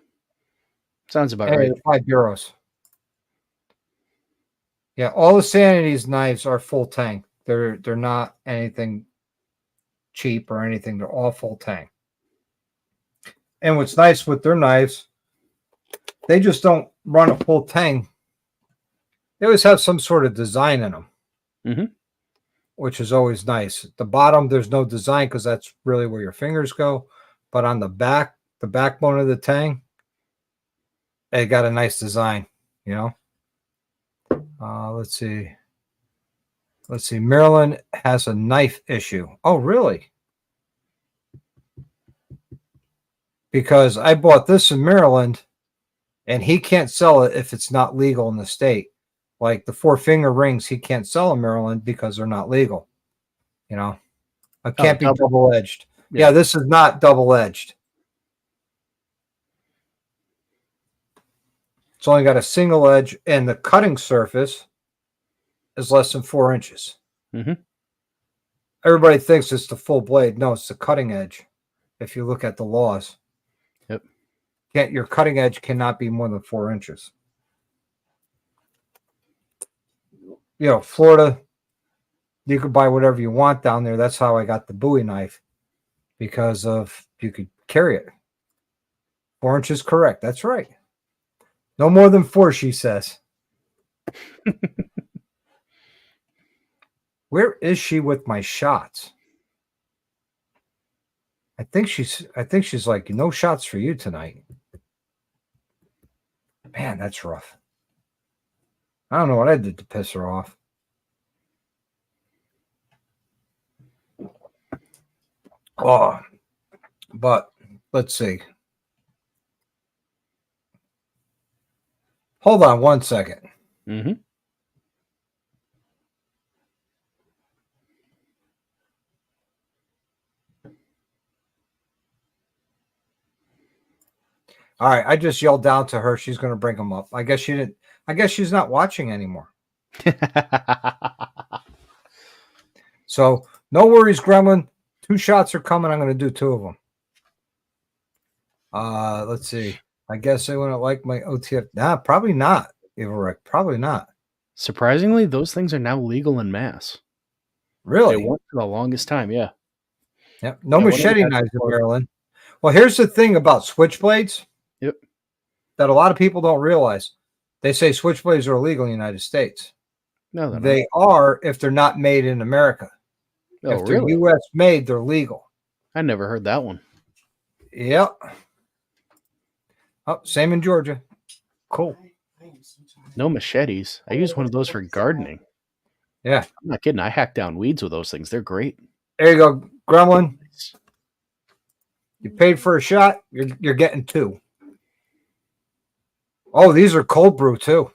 Sounds about right. 5 euros. Yeah, all the Sanity's knives are full tang. They're not anything cheap or anything. They're all full tang. And what's nice with their knives, they just don't run a full tang. They always have some sort of design in them, Mhm. which is always nice. At the bottom, there's no design because that's really where your fingers go. But on the backbone of the tang, they got a nice design, you know. Let's see. Maryland has a knife issue. Oh, really? Because I bought this in Maryland, and he can't sell it if it's not legal in the state. Like the 4-finger rings, he can't sell in Maryland because they're not legal. You know, it can't be double-edged. Yeah, this is not double-edged. It's only got a single edge, and the cutting surface is less than 4 inches. Mhm. Everybody thinks it's the full blade. No, it's the cutting edge. If you look at the laws, Yep. Your cutting edge cannot be more than 4 inches. You know, Florida, you could buy whatever you want down there. That's how I got the Bowie knife, because of you could carry it. 4 inches, correct. That's right. No more than 4, she says. Where is she with my shots? I think she's like, no shots for you tonight. Man, that's rough. I don't know what I did to piss her off. Oh, but let's see. Hold on one second. Mm-hmm. All right, I just yelled down to her. She's going to bring them up. I guess she didn't. I guess she's not watching anymore. So no worries, Gremlin. 2 shots are coming. I'm going to do 2 of them. Let's see. I guess they wouldn't like my OTF. Nah, probably not. Rick, probably not. Surprisingly, those things are now legal in Mass. Really? They weren't for the longest time. Yeah. Yep. No machete knives in Maryland. Well, here's the thing about switchblades. Yep. That a lot of people don't realize. They say switchblades are illegal in the United States. No, they are if they're not made in America. Oh, if they're really? U.S. made, they're legal. I never heard that one. Yep. Oh, same in Georgia. Cool. No machetes. I use one of those for gardening. Yeah. I'm not kidding. I hack down weeds with those things. They're great. There you go, Gremlin. You paid for a shot. You're getting 2. Oh, these are cold brew too.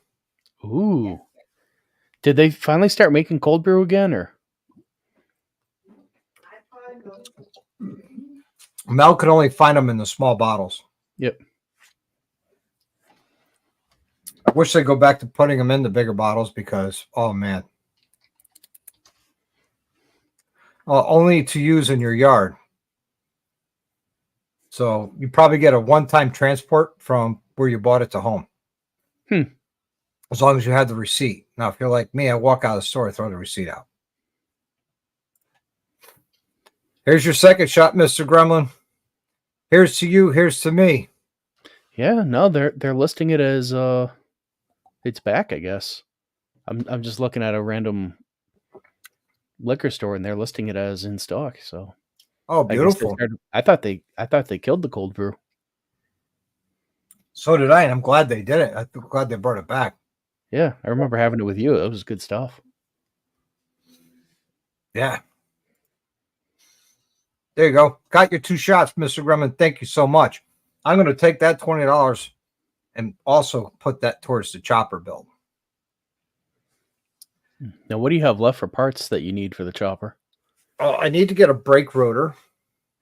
Ooh. Did they finally start making cold brew again, or? Mel could only find them in the small bottles. Yep. I wish they'd go back to putting them in the bigger bottles because, oh man. Only to use in your yard. So you probably get a one-time transport from where you bought it to home. As long as you have the receipt. Now, if you're like me, I walk out of the store, I throw the receipt out. Here's your second shot, Mr. Gremlin. Here's to you. Here's to me. Yeah, no, they're listing it as it's back, I guess. I'm just looking at a random liquor store and they're listing it as in stock. So, oh, beautiful! I thought they killed the cold brew. So did I, and I'm glad they did it. I'm glad they brought it back. Yeah, I remember having it with you. It was good stuff. Yeah. There you go. Got your 2 shots, Mr. Gremlin. Thank you so much. I'm going to take that $20 and also put that towards the chopper build. Now, what do you have left for parts that you need for the chopper? Oh, I need to get a brake rotor.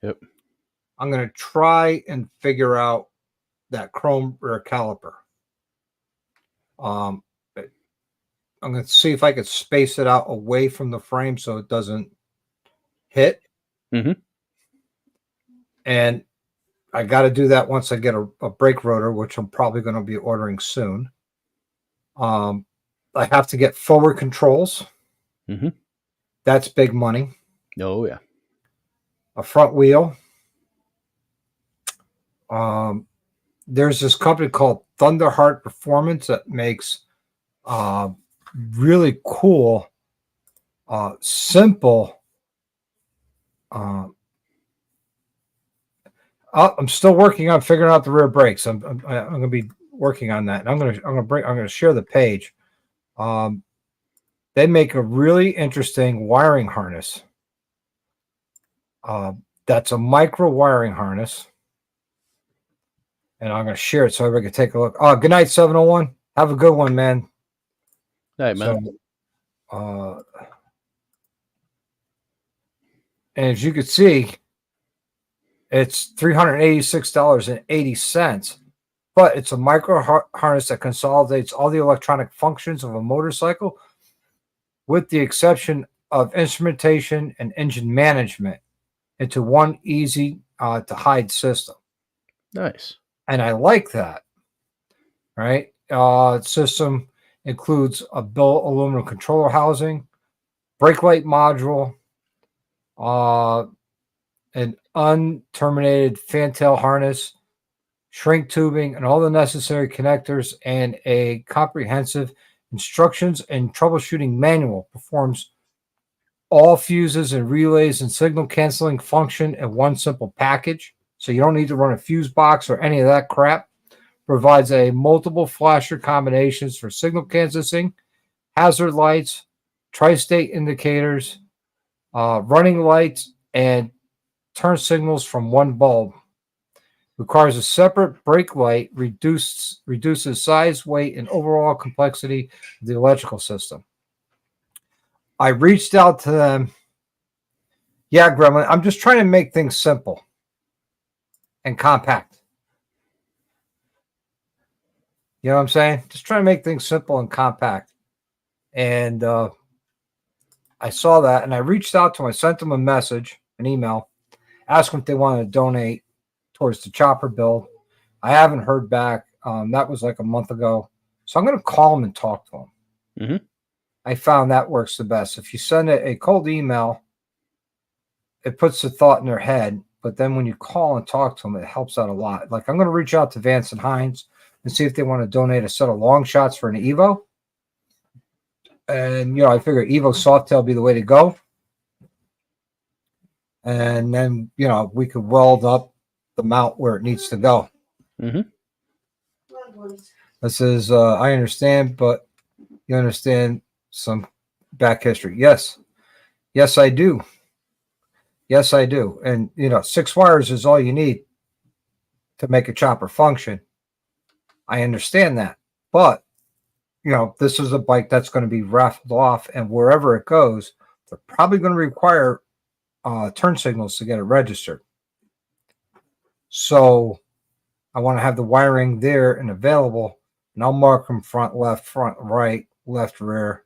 Yep. I'm going to try and figure out that chrome rear caliper. I'm going to see if I could space it out away from the frame so it doesn't hit. Mm-hmm. And I got to do that once I get a brake rotor, which I'm probably going to be ordering soon. I have to get forward controls. Mm-hmm. That's big money. Oh, yeah. A front wheel. There's this company called Thunderheart Performance that makes really cool, simple. I'm still working on figuring out the rear brakes. I'm going to be working on that. And I'm going to share the page. They make a really interesting wiring harness. That's a micro wiring harness. And I'm going to share it so everybody can take a look. Good night, 701. Have a good one, man. All right, man. So, and as you can see, it's $386.80, but it's a micro harness that consolidates all the electronic functions of a motorcycle, with the exception of instrumentation and engine management, into one easy to hide system. Nice. And I like that. Right? System includes a billet aluminum controller housing, brake light module, an unterminated fantail harness, shrink tubing, and all the necessary connectors, and a comprehensive instructions and troubleshooting manual. Performs all fuses and relays and signal canceling function in one simple package. So you don't need to run a fuse box or any of that crap. Provides a multiple flasher combinations for signal canceling, hazard lights, tri-state indicators, running lights, and turn signals from one bulb. Requires a separate brake light, reduces size, weight, and overall complexity of the electrical system. I reached out to them. Yeah, Gremlin, I'm just trying to make things simple and compact. You know what I'm saying? Just trying to make things simple and compact. And I saw that, and I reached out to them. I sent them a message, an email, asked them if they wanted to donate towards the chopper build. I haven't heard back. That was like a month ago. So I'm going to call them and talk to them. Mm-hmm. I found that works the best. If you send a cold email, it puts the thought in their head. But then when you call and talk to them, it helps out a lot. Like, I'm going to reach out to Vance and Hines and see if they want to donate a set of long shots for an Evo. And, I figure Evo Softail would be the way to go. And then, we could weld up the mount where it needs to go. Mm-hmm. This is, I understand, but you understand some back history. Yes. Yes, I do. Yes, I do. And, 6 wires is all you need to make a chopper function. I understand that. But, this is a bike that's going to be raffled off, and wherever it goes, they're probably going to require turn signals to get it registered. So I want to have the wiring there and available, and I'll mark them front, right, left, rear,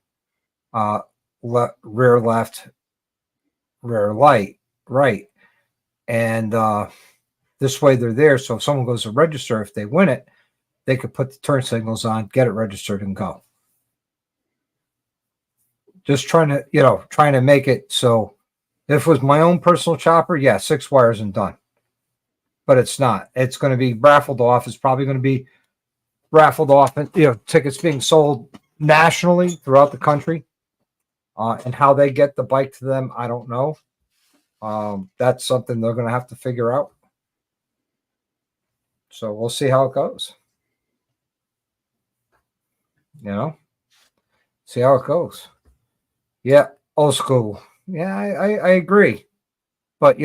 rear, left, rear, light, right. And this way they're there. So if someone goes to register, if they win it, they could put the turn signals on, get it registered, and go. Just trying to make it so if it was my own personal chopper, 6 wires and done. But it's not. It's going to be raffled off. It's probably going to be raffled off, and tickets being sold nationally throughout the country. And how they get the bike to them, I don't know. That's something they're going to have to figure out. So we'll see how it goes. See how it goes. Yeah, old school. Yeah, I agree. But,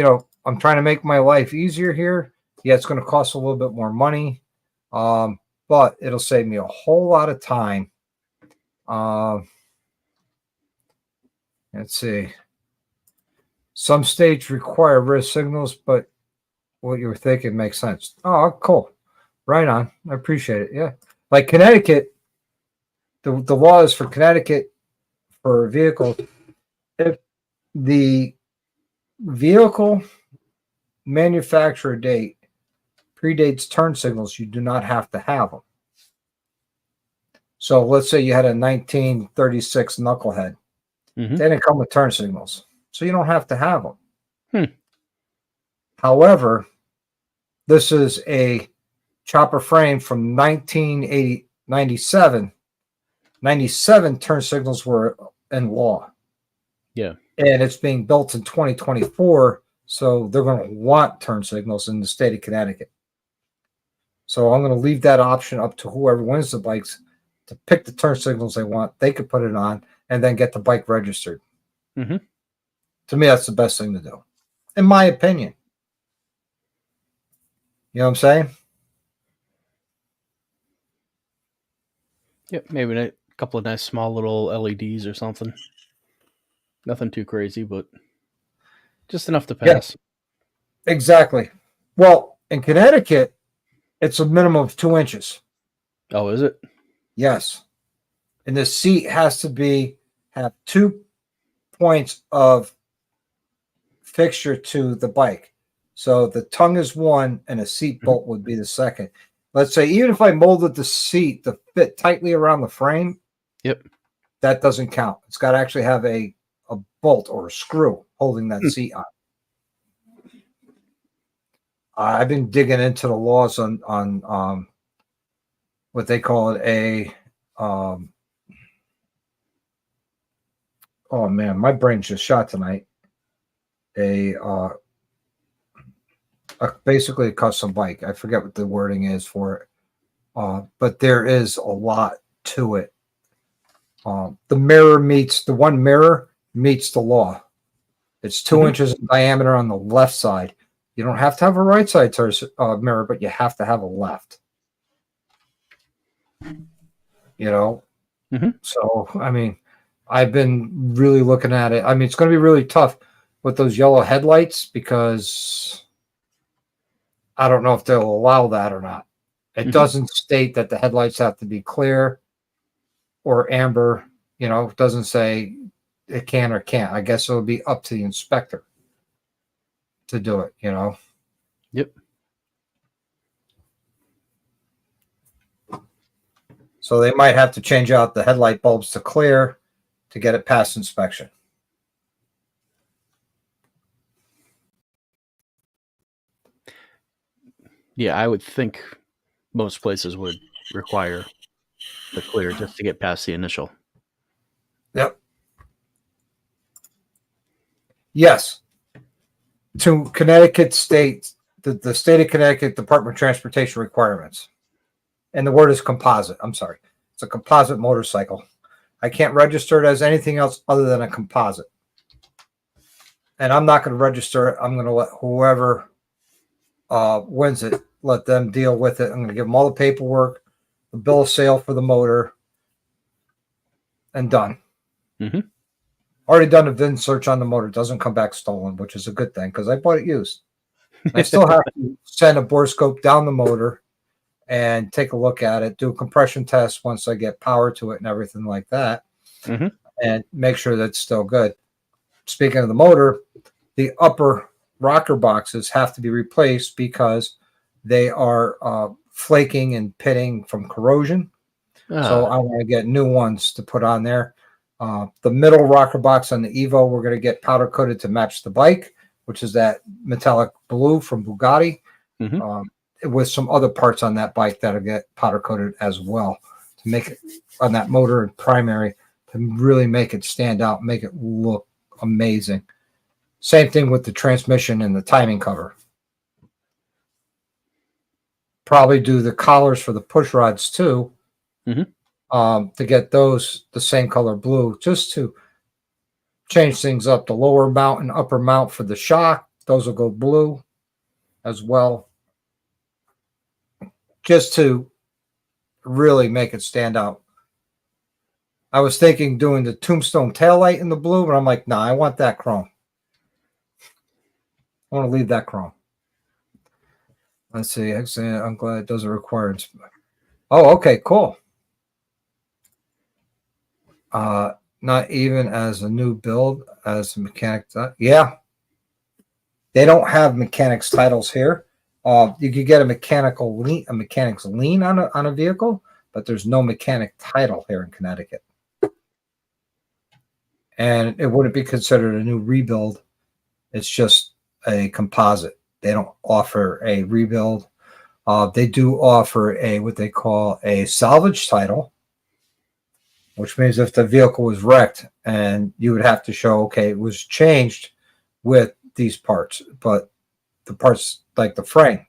I'm trying to make my life easier here. Yeah, it's going to cost a little bit more money. But it'll save me a whole lot of time. Let's see. Some states require wrist signals, but what you were thinking makes sense. Oh, cool. Right on. I appreciate it. Yeah. Like Connecticut, the law is for Connecticut for vehicles. If the vehicle manufacturer date predates turn signals, you do not have to have them. So let's say you had a 1936 knucklehead. Mm-hmm. They didn't come with turn signals, so you don't have to have them. However, This is a chopper frame from 1997. 97 turn signals were in law. Yeah. And it's being built in 2024, so they're going to want turn signals in the state of Connecticut. So I'm going to leave that option up to whoever wins the bikes to pick the turn signals they want. They could put it on and then get the bike registered. Mm-hmm. To me, that's the best thing to do, in my opinion. You know what I'm saying? Yep, maybe a couple of nice small little LEDs or something. Nothing too crazy, but just enough to pass. Yeah, exactly. Well, in Connecticut, it's a minimum of 2 inches. Oh, is it? Yes. And the seat has to have 2 points of fixture to the bike. So the tongue is one and a seat bolt would be the second. Let's say even if I molded the seat to fit tightly around the frame, yep, that doesn't count. It's got to actually have a bolt or a screw holding that seat on. I've been digging into the laws on what they call it oh man, my brain's just shot tonight. Basically a custom bike. I forget what the wording is for it. But there is a lot to it. The one mirror meets the law. It's 2 inches in diameter on the left side. You don't have to have a right side mirror, but you have to have a left. You know? So, I mean, I've been really looking at it. I mean, it's going to be really tough with those yellow headlights because I don't know if they'll allow that or not. It doesn't state that the headlights have to be clear or amber. You know, it doesn't say it can or can't. I guess it'll be up to the inspector to do it, you know? Yep. So they might have to change out the headlight bulbs to clear to get it past inspection. Yeah, I would think most places would require the clear just to get past the initial. Yep. Yes. To Connecticut State, the state of Connecticut Department of Transportation requirements. And the word is composite. I'm sorry. It's a composite motorcycle. I can't register it as anything else other than a composite. And I'm not going to register it. I'm going to let whoever wins it, let them deal with it. I'm going to give them all the paperwork, the bill of sale for the motor, and done. Already done a VIN search on the motor. It doesn't come back stolen, which is a good thing because I bought it used. I still have to send a borescope down the motor and take a look at it, do a compression test once I get power to it and everything like that, and make sure that's still good. Speaking of the motor, the upper rocker boxes have to be replaced because they are flaking and pitting from corrosion. So I want to get new ones to put on there. The middle rocker box on the Evo, we're going to get powder coated to match the bike, which is that metallic blue from Bugatti, with some other parts on that bike that'll get powder coated as well to make it on that motor and primary to really make it stand out, make it look amazing. Same thing with the transmission and the timing cover. Probably do the collars for the push rods too. To get those the same color blue, just to change things up. The lower mount and upper mount for the shock, those will go blue as well, just to really make it stand out. I was thinking doing the tombstone taillight in the blue, but I'm like, nah, I want that chrome. I want to leave that chrome. Let's see. I'm glad it doesn't require. Oh, okay, cool. Not even as a new build, as a mechanic. Yeah. They don't have mechanics titles here. You could get a mechanic's lien on a vehicle, but there's no mechanic title here in Connecticut. And it wouldn't be considered a new rebuild. It's just a composite. They don't offer a rebuild. They do offer what they call a salvage title, which means if the vehicle was wrecked and you would have to show, okay, it was changed with these parts, but the parts like the frame,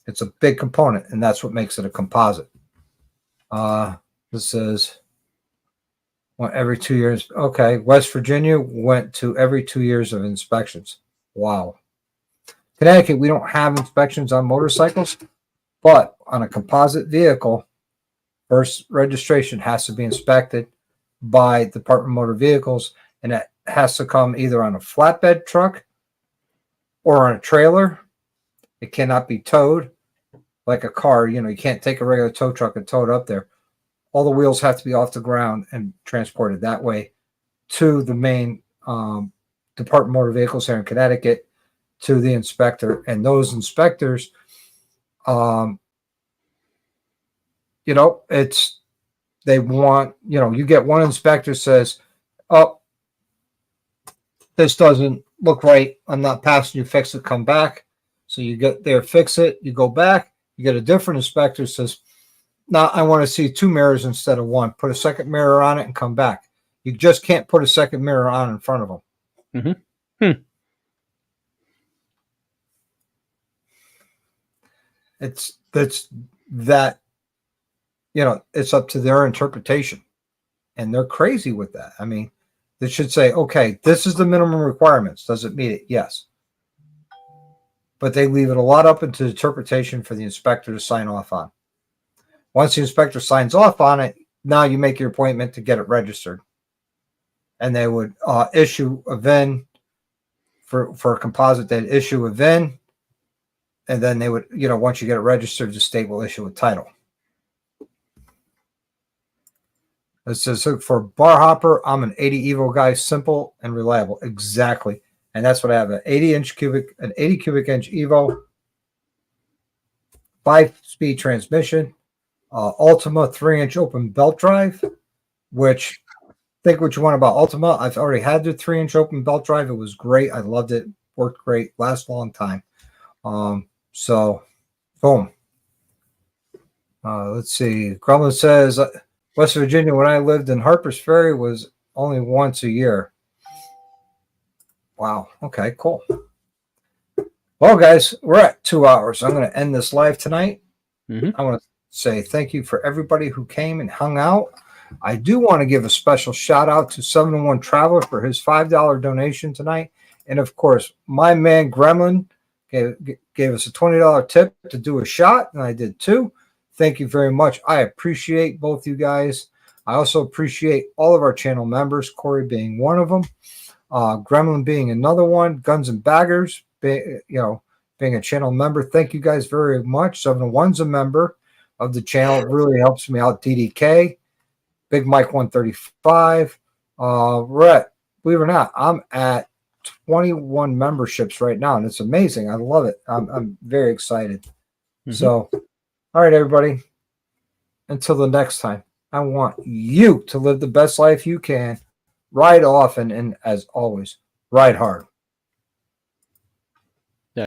it's a big component, and that's what makes it a composite. This says every 2 years. Okay, West Virginia went to every 2 years of inspections. Wow. Connecticut, we don't have inspections on motorcycles, but on a composite vehicle, first registration has to be inspected by Department of Motor Vehicles, and it has to come either on a flatbed truck or on a trailer. It cannot be towed like a car. You can't take a regular tow truck and tow it up there. All the wheels have to be off the ground and transported that way to the main Department of Motor Vehicles here in Connecticut, to the inspector. And those inspectors, they want, you get one inspector says, oh, this doesn't look right, I'm not passing you, fix it, come back. So you get there, fix it, you go back, you get a different inspector says, no, I want to see 2 mirrors instead of 1. Put a second mirror on it and come back. You just can't put a second mirror on in front of them. Mm-hmm. It's up to their interpretation, and they're crazy with that. I mean, they should say, okay, this is the minimum requirements. Does it meet it? Yes. But they leave it a lot up into interpretation for the inspector to sign off on. Once the inspector signs off on it, now you make your appointment to get it registered. And they would issue a VIN for a composite. They'd issue a VIN, and then they would, once you get it registered, the state will issue a title. It says, so for bar hopper, I'm an 80 Evo guy, simple and reliable. Exactly. And that's what I have, an 80 cubic inch Evo, 5-speed transmission, Ultima 3-inch open belt drive, which think what you want about Ultima. I've already had the 3-inch open belt drive. It was great. I loved it. Worked great. Last a long time. So boom. Let's see. Grumman says, West Virginia, when I lived in Harper's Ferry, was only once a year. Wow. Okay, cool. Well, guys, we're at 2 hours. I'm going to end this live tonight. I want to say thank you for everybody who came and hung out. I do want to give a special shout out to 701 Traveler for his $5 donation tonight. And of course, my man Gremlin gave us a $20 tip to do a shot, and I did too. Thank you very much. I appreciate both you guys. I also appreciate all of our channel members, Corey being one of them, Gremlin being another one, Guns and Baggers, being a channel member. Thank you guys very much. 701's a member of the channel. It really helps me out. DDK, Big Mike 135. Rhett, believe it or not, I'm at 21 memberships right now, and it's amazing. I love it. I'm very excited. So, all right, everybody. Until the next time, I want you to live the best life you can. Ride often, and as always, ride hard.